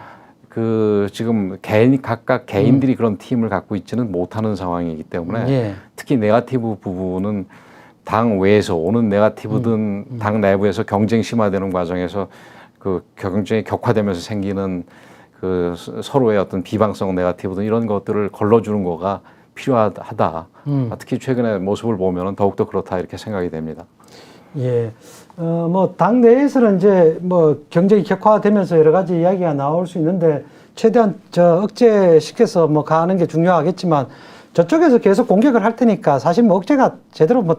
Speaker 2: 그 지금 각각 개인들이 그런 팀을 갖고 있지는 못하는 상황이기 때문에
Speaker 1: 예.
Speaker 2: 특히 네거티브 부분은 당 외에서 오는 네거티브든 당 내부에서 경쟁 심화되는 과정에서 그 경쟁이 격화되면서 생기는 그 서로의 어떤 비방성 네거티브든 이런 것들을 걸러주는 거가 필요하다. 특히 최근의 모습을 보면은 더욱더 그렇다 이렇게 생각이 됩니다.
Speaker 1: 예. 뭐, 당 내에서는 이제 뭐 경쟁이 격화되면서 여러 가지 이야기가 나올 수 있는데 최대한 억제시켜서 뭐 가는 게 중요하겠지만 저쪽에서 계속 공격을 할 테니까 사실 뭐 억제가 제대로 뭐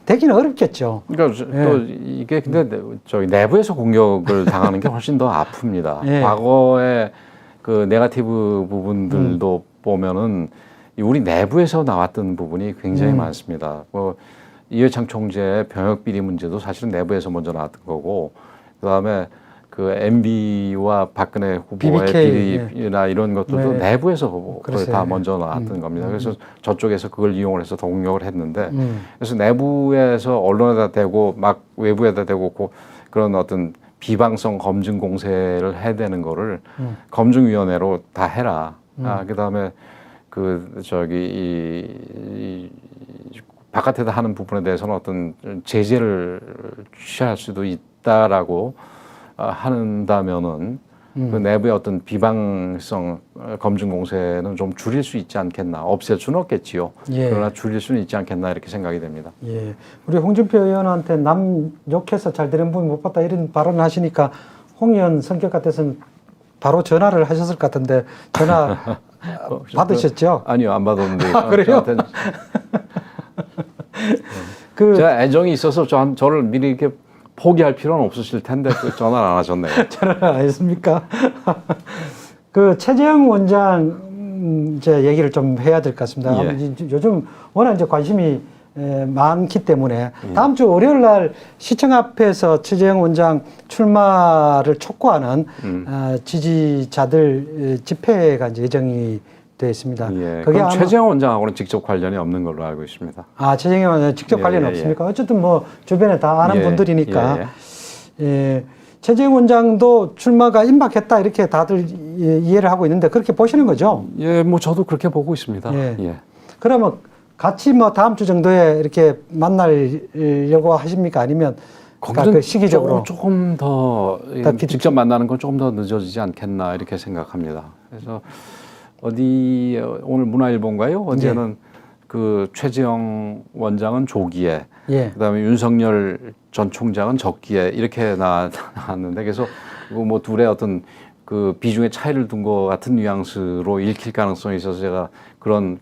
Speaker 1: 되기는 어렵겠죠.
Speaker 2: 그러니까
Speaker 1: 예.
Speaker 2: 또 이게 근데 저희 내부에서 공격을 당하는 게 훨씬 더 아픕니다.
Speaker 1: 예.
Speaker 2: 과거에 그 네거티브 부분들도 보면은 우리 내부에서 나왔던 부분이 굉장히 많습니다. 뭐 이회창 총재의 병역 비리 문제도 사실은 내부에서 먼저 나왔던 거고, 그다음에 그 MB와 박근혜 후보의
Speaker 1: BBK,
Speaker 2: 비리나 이런 것들도
Speaker 1: 네.
Speaker 2: 내부에서 거의 다
Speaker 1: 그랬어요.
Speaker 2: 먼저 나왔던 겁니다. 그래서 저쪽에서 그걸 이용을 해서 더 공격을 했는데, 그래서 내부에서 언론에다 대고 막 외부에다 대고 그런 어떤 비방성 검증 공세를 해야 되는 거를 검증위원회로 다 해라. 그다음에 바깥에다 하는 부분에 대해서는 어떤 제재를 취할 수도 있다라고 한다면은 그 내부의 어떤 비방성 검증 공세는 좀 줄일 수 있지 않겠나. 없앨 수는 없겠지요.
Speaker 1: 예.
Speaker 2: 그러나 줄일 수는 있지 않겠나 이렇게 생각이 됩니다.
Speaker 1: 예. 우리 홍준표 의원한테 남 욕해서 잘 되는 분 못 봤다 이런 발언을 하시니까 홍 의원 성격 같아서는 바로 전화를 하셨을 것 같은데 전화 받으셨죠?
Speaker 2: 아니요, 안 받았는데.
Speaker 1: 그래요?
Speaker 2: 제가 애정이 있어서 저를 미리 이렇게 포기할 필요는 없으실 텐데 전화를 안 하셨네요.
Speaker 1: 전화를 안 했습니까? 그 최재형 원장 이제 얘기를 좀 해야 될 것 같습니다.
Speaker 2: 예.
Speaker 1: 요즘 워낙 이제 관심이 많기 때문에 다음 주 월요일 날 시청 앞에서 최재형 원장 출마를 촉구하는 지지자들 집회가 이제 예정이 되어 있습니다.
Speaker 2: 예.
Speaker 1: 그게
Speaker 2: 그럼
Speaker 1: 아마
Speaker 2: 최재형 원장하고는 직접 관련이 없는 걸로 알고 있습니다.
Speaker 1: 최재형 원장 직접 관련
Speaker 2: 예,
Speaker 1: 없습니까? 어쨌든 뭐 주변에 다 아는
Speaker 2: 예,
Speaker 1: 분들이니까. 예. 최재형 원장도 출마가 임박했다 이렇게 다들 이해를 하고 있는데 그렇게 보시는 거죠?
Speaker 2: 예, 뭐 저도 그렇게 보고 있습니다.
Speaker 1: 예. 그러면 같이 뭐 다음 주 정도에 이렇게 만나려고 하십니까? 아니면 그 시기적으로
Speaker 2: 조금 더 직접 만나는 건 조금 더 늦어지지 않겠나 이렇게 생각합니다. 그래서 오늘 문화일보인가요? 어제는 그 최재형 원장은 조기에, 그다음에 윤석열 전 총장은 적기에 이렇게 나왔는데 그래서 뭐 둘의 어떤 그 비중의 차이를 둔 것 같은 뉘앙스로 읽힐 가능성이 있어서 제가 그런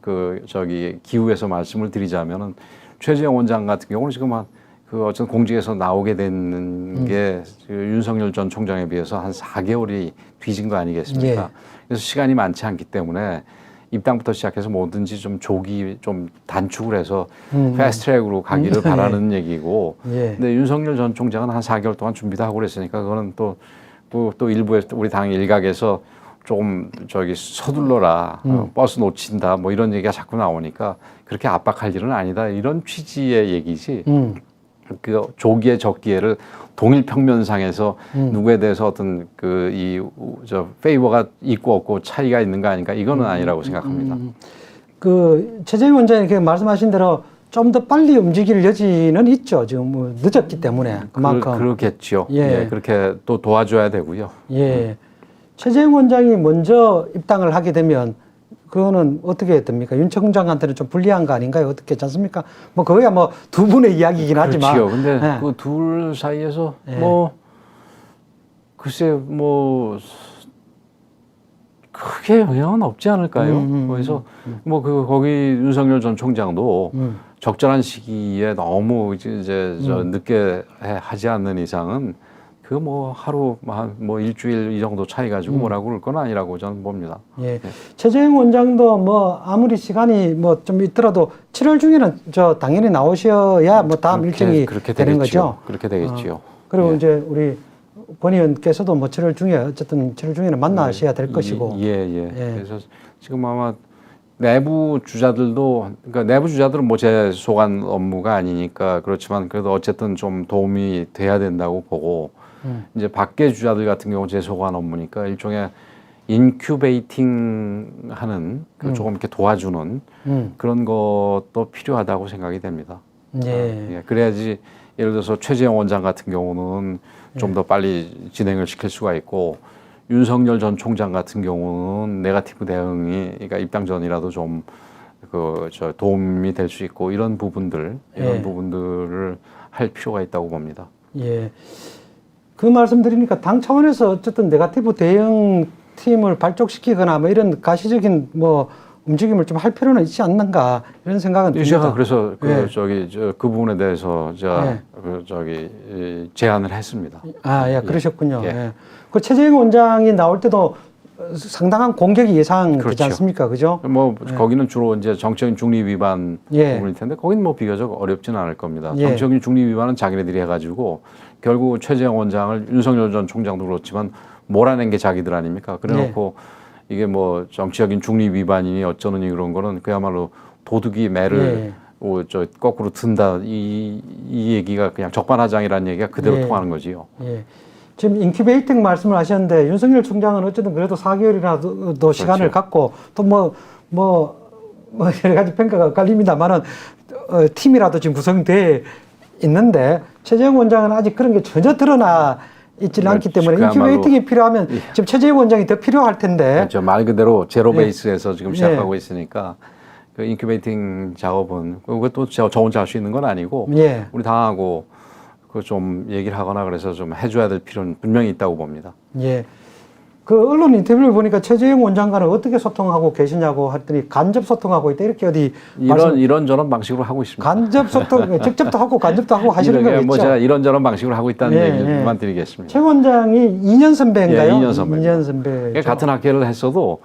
Speaker 2: 기후에서 말씀을 드리자면은 최재형 원장 같은 경우는 지금 그 어떤 공직에서 나오게 된 게 윤석열 전 총장에 비해서 한 4개월이 뒤진 거 아니겠습니까? 그래서 시간이 많지 않기 때문에 입당부터 시작해서 뭐든지 좀 좀 단축을 해서 패스트트랙으로 가기를 바라는 얘기고, 근데 윤석열 전 총장은 한 4개월 동안 준비도 하고 그랬으니까 그거는 또 일부에 우리 당 일각에서 조금 서둘러라, 버스 놓친다, 뭐 이런 얘기가 자꾸 나오니까 그렇게 압박할 일은 아니다 이런 취지의 얘기지. 그 조기에 적기에를 동일 평면상에서 누구에 대해서 어떤 저 페이버가 있고 없고 차이가 있는 거 아닌가 이거는 아니라고 생각합니다.
Speaker 1: 그 최재형 원장이 말씀하신 대로 좀 더 빨리 움직일 여지는 있죠. 지금 뭐 늦었기 때문에 그만큼.
Speaker 2: 그렇겠죠.
Speaker 1: 예.
Speaker 2: 예, 그렇게 또 도와줘야 되고요.
Speaker 1: 예. 최재형 원장이 먼저 입당을 하게 되면 그거는 어떻게 됩니까? 윤 청장한테는 좀 불리한 거 아닌가요? 어떻게 했지 않습니까? 뭐 그거야 뭐 두 분의 이야기이긴 하지만.
Speaker 2: 그렇지요. 근데
Speaker 1: 예.
Speaker 2: 그 둘 사이에서
Speaker 1: 예.
Speaker 2: 뭐 글쎄 뭐 크게 영향은 없지 않을까요? 그래서 뭐 거기 윤석열 전 총장도 적절한 시기에 너무 이제 저 늦게 하지 않는 이상은 그 뭐 하루 뭐 일주일 이 정도 차이 가지고 뭐라고 그럴 건 아니라고 저는 봅니다.
Speaker 1: 예. 최재형 원장도 뭐 아무리 시간이 뭐 좀 있더라도 7월 중에는 저 당연히 나오셔야 뭐 다음 일정이
Speaker 2: 그렇게
Speaker 1: 되는
Speaker 2: 되겠지요.
Speaker 1: 거죠.
Speaker 2: 그렇게 되겠지요.
Speaker 1: 그리고
Speaker 2: 예.
Speaker 1: 이제 우리 권 의원께서도 뭐 7월 중에 어쨌든 7월 중에는 만나셔야 될 것이고.
Speaker 2: 예. 그래서 지금 아마 내부 주자들도 그러니까 내부 주자들은 뭐 제 소관 업무가 아니니까 그렇지만 그래도 어쨌든 좀 도움이 돼야 된다고 보고 이제 밖에 주자들 같은 경우 제 소관 업무니까 일종의 인큐베이팅 하는 조금 이렇게 도와주는 그런 것도 필요하다고 생각이 됩니다.
Speaker 1: 예.
Speaker 2: 그래야지 예를 들어서 최재형 원장 같은 경우는 좀 더 빨리 진행을 시킬 수가 있고 윤석열 전 총장 같은 경우는 네거티브 대응이 그러니까 입당 전이라도 좀 저 도움이 될 수 있고 이런 부분들을 할 필요가 있다고 봅니다.
Speaker 1: 예. 그 말씀 드리니까 당 차원에서 어쨌든 네거티브 대응 팀을 발족시키거나 뭐 이런 가시적인 뭐 움직임을 좀 할 필요는 있지 않는가 이런 생각은 듭니다.
Speaker 2: 제가 그래서
Speaker 1: 예.
Speaker 2: 그 부분에 대해서 제가
Speaker 1: 예.
Speaker 2: 제안을 했습니다.
Speaker 1: 아, 예, 그러셨군요.
Speaker 2: 예.
Speaker 1: 예. 그 최재형 원장이 나올 때도 상당한 공격이 예상되지
Speaker 2: 그렇죠.
Speaker 1: 않습니까? 그죠?
Speaker 2: 뭐 거기는 주로 이제 정치적인 중립 위반
Speaker 1: 예.
Speaker 2: 부분일 텐데 거기는 뭐 비교적 어렵지는 않을 겁니다.
Speaker 1: 예.
Speaker 2: 정치적인 중립 위반은 자기네들이 해가지고 결국 최재형 원장을 윤석열 전 총장도 그렇지만 몰아낸 게 자기들 아닙니까? 그래놓고 이게 뭐 정치적인 중립 위반이니 어쩌느니 그런 거는 그야말로 도둑이 매를 저 거꾸로 든다 이 얘기가 그냥 적반하장이라는 얘기가 그대로 통하는 거지요.
Speaker 1: 예. 지금 인큐베이팅 말씀을 하셨는데 윤석열 총장은 어쨌든 그래도 4개월이라도 시간을 갖고 또 뭐 여러 가지 평가가 엇갈립니다만은 팀이라도 지금 구성돼 있는데 최재형 원장은 아직 그런 게 전혀 드러나 있지는 않기 때문에 인큐베이팅이 필요하면 지금 최재형 원장이 더 필요할 텐데.
Speaker 2: 그렇죠. 말 그대로 제로 베이스에서 지금 시작하고 있으니까 그 인큐베이팅 작업은 그것도 저 혼자 할 수 있는 건 아니고 우리 당하고 그 좀 얘기를 하거나 그래서 좀 해줘야 될 필요는 분명히 있다고 봅니다.
Speaker 1: 예. 그 언론 인터뷰를 보니까 최재형 원장과는 어떻게 소통하고 계시냐고 했더니 간접 소통하고 있다 이렇게 어디
Speaker 2: 이런저런 방식으로 하고 있습니다.
Speaker 1: 간접 소통 직접도 하고 간접도 하고 하시는 거겠죠.
Speaker 2: 뭐 제가 이런저런 방식으로 하고 있다는 얘기만 드리겠습니다.
Speaker 1: 최 원장이 2년 선배인가요?
Speaker 2: 2년 선배.
Speaker 1: 2년 선배.
Speaker 2: 같은 학회를 했어도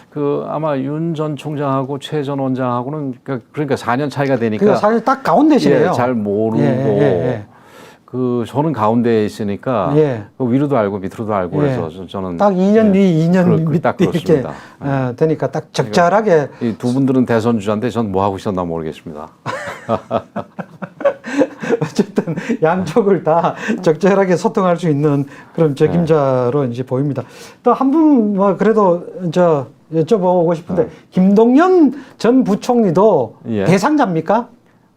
Speaker 2: 그 아마 윤 전 총장하고 최 전 원장하고는 그러니까 4년 차이가 되니까
Speaker 1: 그 사실 딱 가운데시네요.
Speaker 2: 잘 모르고. 그 저는 가운데에 있으니까 그 위로도 알고 밑으로도 알고 그래서 저는
Speaker 1: 딱 2년 위 2년 밑 이렇게 되니까 딱 적절하게
Speaker 2: 이 두 분들은 대선 주자인데 전 뭐 하고 있었나 모르겠습니다.
Speaker 1: 어쨌든 양쪽을 다 적절하게 소통할 수 있는 그런 적임자로 이제 보입니다. 또 한 분 뭐 그래도 저 여쭤보고 싶은데 김동연 전 부총리도 대상자입니까?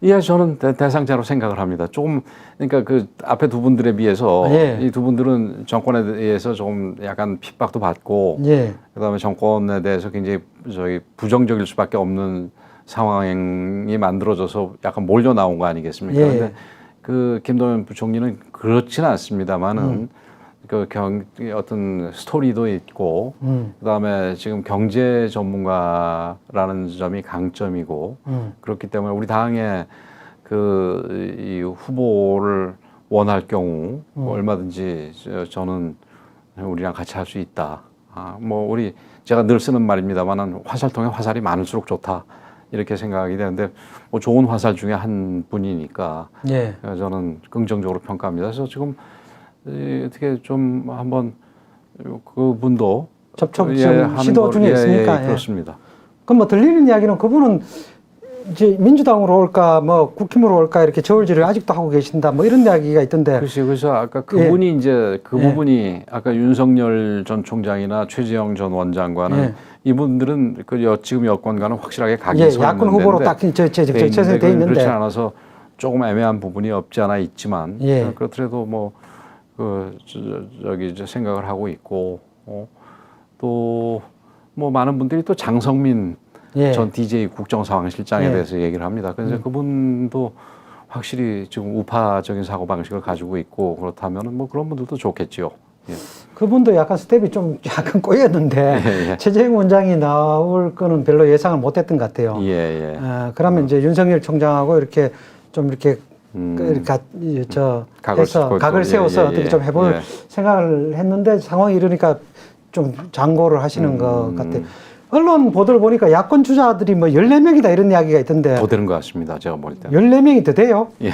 Speaker 2: 예, 저는 대상자로 생각을 합니다. 조금 그러니까 그 앞에 두 분들에 비해서 이 두 분들은 정권에 대해서 조금 약간 핍박도 받고 그다음에 정권에 대해서 굉장히 부정적일 수밖에 없는 상황이 만들어져서 약간 몰려 나온 거 아니겠습니까? 그런데 그 김동연 부총리는 그렇지는 않습니다만은 그 어떤 스토리도 있고 그다음에 지금 경제 전문가라는 점이 강점이고 그렇기 때문에 우리 당의 이 후보를 원할 경우 얼마든지 저는 우리랑 같이 할 수 있다. 뭐 제가 늘 쓰는 말입니다만은 화살통에 화살이 많을수록 좋다. 이렇게 생각이 되는데 뭐 좋은 화살 중에 한 분이니까 저는 긍정적으로 평가합니다. 그래서 지금 어떻게 좀 한번 그분도
Speaker 1: 접촉 시도 중에 있으니까.
Speaker 2: 그렇습니다.
Speaker 1: 그럼 뭐 들리는 이야기는 그분은 이제 민주당으로 올까, 뭐 국힘으로 올까 이렇게 저울질을 아직도 하고 계신다, 뭐 이런 이야기가 있던데.
Speaker 2: 그래서 아까 그분이
Speaker 1: 예.
Speaker 2: 이제 그
Speaker 1: 예.
Speaker 2: 부분이 아까 윤석열 전 총장이나 최재형 전 원장과는
Speaker 1: 예.
Speaker 2: 이분들은 지금 여권과는 확실하게 각이
Speaker 1: 예,
Speaker 2: 서
Speaker 1: 야권
Speaker 2: 있는
Speaker 1: 후보로
Speaker 2: 데인데
Speaker 1: 딱 최선이 돼 있는데.
Speaker 2: 그렇지 않아서 조금 애매한 부분이 없지 않아 있지만
Speaker 1: 예.
Speaker 2: 그렇더라도 뭐 저기 이제 생각을 하고 있고 또 뭐 많은 분들이 또 장성민
Speaker 1: 예.
Speaker 2: 전 DJ 국정상황실장에
Speaker 1: 예.
Speaker 2: 대해서 얘기를 합니다. 그래서 그분도 확실히 지금 우파적인 사고 방식을 가지고 있고 그렇다면은 뭐 그런 분들도 좋겠지요. 예.
Speaker 1: 그분도 약간 스텝이 좀 약간 꼬였는데
Speaker 2: 예.
Speaker 1: 최재형 원장이 나올 거는 별로 예상을 못했던 것 같아요.
Speaker 2: 예.
Speaker 1: 그러면 이제 윤석열 총장하고 이렇게 좀 이렇게 각을 세워서 어떻게 좀 해볼 생각을 했는데 상황이 이러니까 좀 장고를 하시는 것 같아요. 언론 보도를 보니까 야권 주자들이 뭐 14명이다 이런 이야기가 있던데.
Speaker 2: 더 되는 것 같습니다. 제가 볼 때.
Speaker 1: 14명이 더 돼요?
Speaker 2: 예.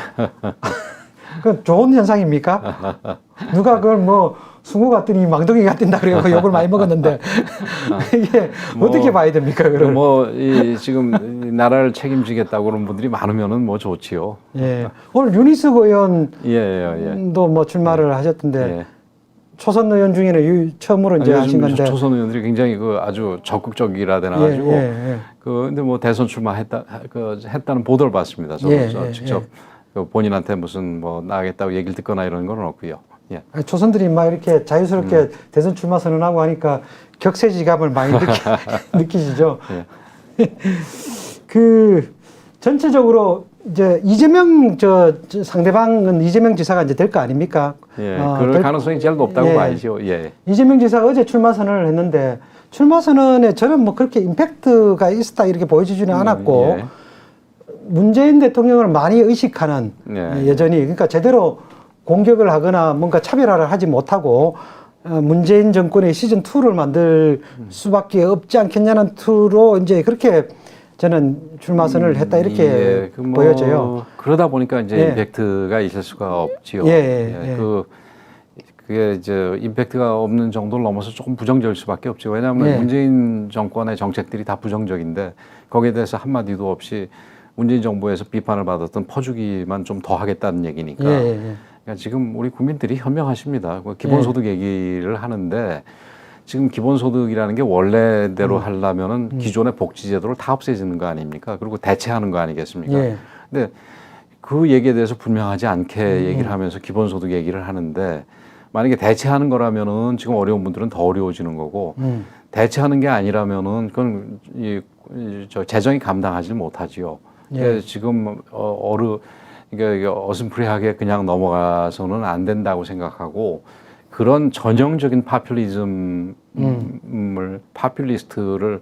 Speaker 1: 그 좋은 현상입니까? 누가 그걸 뭐 숭어가 뛰니 망둥이가 뛴다 그래서 욕을 많이 먹었는데 이게 어떻게 봐야 됩니까? 그걸?
Speaker 2: 지금 나라를 책임지겠다고 그런 분들이 많으면은 뭐 좋지요.
Speaker 1: 예. 오늘 윤희숙 의원도
Speaker 2: 예.
Speaker 1: 뭐 출마를 하셨던데
Speaker 2: 예.
Speaker 1: 초선 의원 중에는 처음으로 이제 하신 건데.
Speaker 2: 초선 의원들이 굉장히 아주 적극적이라 되나 가지고 근데 뭐 대선 했다는 보도를 봤습니다. 저도 직접 본인한테 무슨 뭐 나가겠다고 얘기를 듣거나 이런 건 없고요. 예.
Speaker 1: 초선들이 막 이렇게 자유스럽게 대선 출마 선언하고 하니까 격세지감을 많이 느끼시죠.
Speaker 2: 예.
Speaker 1: 전체적으로 이제 이재명 상대방은 이재명 지사가 이제 될 거 아닙니까?
Speaker 2: 예. 그럴 가능성이 제일 높다고 봐야죠. 예.
Speaker 1: 이재명 지사가 어제 출마 선언을 했는데 출마 선언에 저는 뭐 그렇게 임팩트가 있었다 이렇게 보여지지는 않았고 문재인 대통령을 많이 의식하는 여전히 그러니까 제대로 공격을 하거나 뭔가 차별화를 하지 못하고 문재인 정권의 시즌2를 만들 수밖에 없지 않겠냐는 투로 이제 그렇게 저는 출마 선언을 했다 이렇게 보여져요.
Speaker 2: 그러다 보니까 이제 임팩트가 있을 수가 없지요. 그게 이제 임팩트가 없는 정도를 넘어서 조금 부정적일 수밖에 없죠. 왜냐하면 문재인 정권의 정책들이 다 부정적인데 거기에 대해서 한마디도 없이 문재인 정부에서 비판을 받았던 퍼주기만 좀 더 하겠다는 얘기니까. 그러니까 지금 우리 국민들이 현명하십니다. 기본소득 얘기를 하는데 지금 기본소득이라는 게 원래대로 하려면은 기존의 복지제도를 다 없애지는 거 아닙니까? 그리고 대체하는 거 아니겠습니까? 근데 그 얘기에 대해서 분명하지 않게 얘기를 하면서 기본소득 얘기를 하는데 만약에 대체하는 거라면은 지금 어려운 분들은 더 어려워지는 거고 대체하는 게 아니라면은 그건 재정이 감당하지 못하지요. 지금 그러니까 어슴푸레하게 그냥 넘어가서는 안 된다고 생각하고 그런 전형적인 파퓰리스트를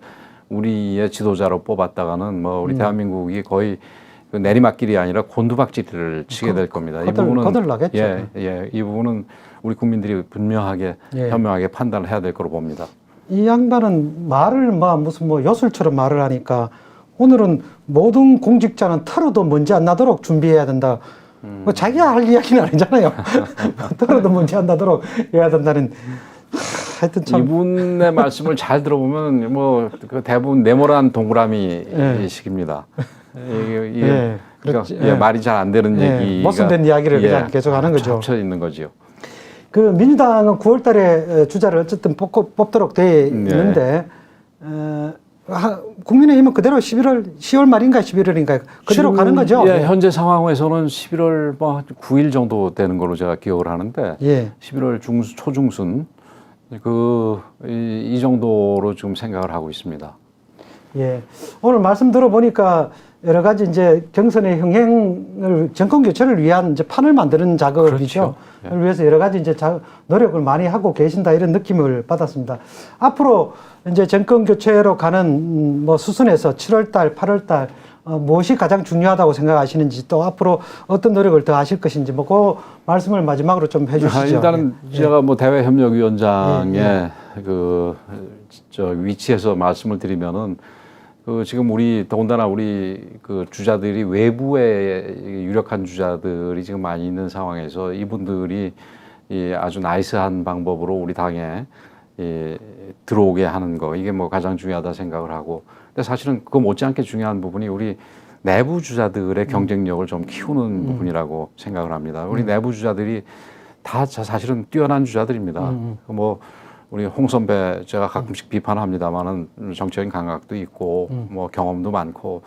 Speaker 2: 우리의 지도자로 뽑았다가는 뭐 우리 대한민국이 거의 내리막길이 아니라 곤두박질을 치게 될 겁니다. 이 부분은
Speaker 1: 거들나겠죠.
Speaker 2: 이 부분은 우리 국민들이 분명하게 현명하게 판단을 해야 될 거로 봅니다.
Speaker 1: 이 양반은 말을 무슨 요술처럼 말을 하니까 오늘은 모든 공직자는 털어도 먼지 안 나도록 준비해야 된다. 자기가 할 이야기는 아니잖아요. 털어도 먼지 안 나도록 해야 된다는. 하여튼 참.
Speaker 2: 이분의 말씀을 잘 들어보면 대부분 네모난 동그라미식입니다. 그러니까 말이 잘 안 되는 얘기가
Speaker 1: 모순된 이야기를 그냥 계속 하는 거죠.
Speaker 2: 합쳐 있는 거죠.
Speaker 1: 민주당은 9월 달에 주자를 어쨌든 뽑도록 돼 있는데 국민의힘은 그대로 10월 말인가 11월인가 그대로 가는 거죠.
Speaker 2: 현재 상황에서는 11월 9일 정도 되는 걸로 제가 기억을 하는데 11월 초중순 이 정도로 지금 생각을 하고 있습니다.
Speaker 1: 오늘 말씀 들어보니까 여러 가지 이제 경선의 흥행을 정권 교체를 위한 이제 판을 만드는 작업이죠. 그걸 위해서 여러 가지 이제 노력을 많이 하고 계신다 이런 느낌을 받았습니다. 앞으로 이제 정권 교체로 가는 수순에서 7월달, 8월달 무엇이 가장 중요하다고 생각하시는지 또 앞으로 어떤 노력을 더 하실 것인지 그 말씀을 마지막으로 좀 해주시죠.
Speaker 2: 일단은 제가 대외협력위원장의 위치에서 말씀을 드리면은 지금 더군다나 우리 주자들이 외부에 유력한 주자들이 지금 많이 있는 상황에서 이분들이 아주 나이스한 방법으로 우리 당에 들어오게 하는 거 이게 가장 중요하다 생각을 하고 근데 사실은 그거 못지않게 중요한 부분이 우리 내부 주자들의 경쟁력을 좀 키우는 부분이라고 생각을 합니다. 우리 내부 주자들이 다 사실은 뛰어난 주자들입니다. 뭐 우리 홍 선배 제가 가끔씩 비판합니다만은 정치적인 감각도 있고 뭐 경험도 많고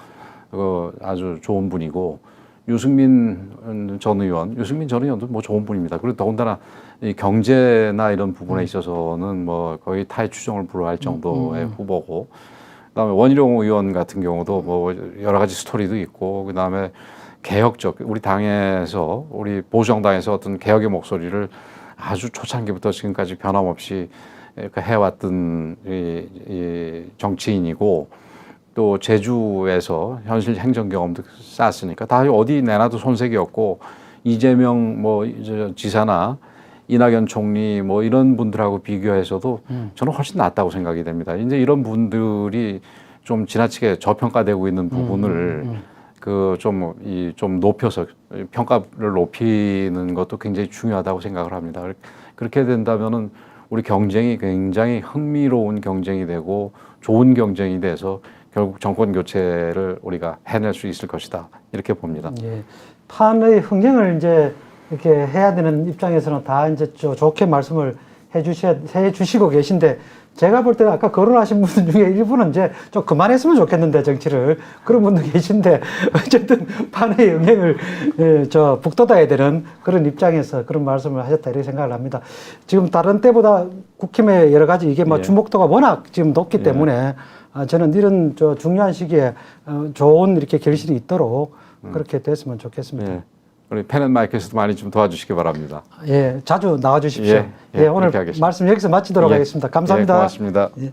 Speaker 2: 아주 좋은 분이고 유승민 전 의원도 뭐 좋은 분입니다. 그리고 더군다나 이 경제나 이런 부분에 있어서는 뭐 거의 타의 추종을 불허할 정도의 후보고, 그다음에 원희룡 의원 같은 경우도 뭐 여러 가지 스토리도 있고, 그다음에 개혁적 우리 당에서 우리 보수정당에서 어떤 개혁의 목소리를 아주 초창기부터 지금까지 변함없이 해왔던 이 정치인이고, 또 제주에서 현실 행정 경험도 쌓았으니까 다 어디 내놔도 손색이 없고, 이재명 뭐 지사나 이낙연 총리 뭐 이런 분들하고 비교해서도 저는 훨씬 낫다고 생각이 됩니다. 이제 이런 분들이 좀 지나치게 저평가되고 있는 부분을 좀 높여서 평가를 높이는 것도 굉장히 중요하다고 생각을 합니다. 그렇게 된다면은 우리 경쟁이 굉장히 흥미로운 경쟁이 되고 좋은 경쟁이 돼서 결국 정권 교체를 우리가 해낼 수 있을 것이다, 이렇게 봅니다.
Speaker 1: 예. 판의 흥행을 이제 이렇게 해야 되는 입장에서는 다 이제 좋게 말씀을 해 주시고 계신데, 제가 볼 때는 아까 거론하신 분 중에 일부는 이제 좀 그만했으면 좋겠는데, 정치를. 그런 분도 계신데, 어쨌든 판의 영향을 북돋아야 되는 그런 입장에서 그런 말씀을 하셨다, 이렇게 생각을 합니다. 지금 다른 때보다 국힘의 여러 가지 이게 뭐 주목도가 워낙 지금 높기 때문에 저는 이런 중요한 시기에 좋은 이렇게 결실이 있도록 그렇게 됐으면 좋겠습니다.
Speaker 2: 예. 우리 펜앤마이크에서도 많이 좀 도와주시기 바랍니다.
Speaker 1: 예, 자주 나와 주십시오. 오늘
Speaker 2: 하겠습니다.
Speaker 1: 말씀 여기서 마치도록 하겠습니다. 감사합니다.
Speaker 2: 고맙습니다.
Speaker 1: 예.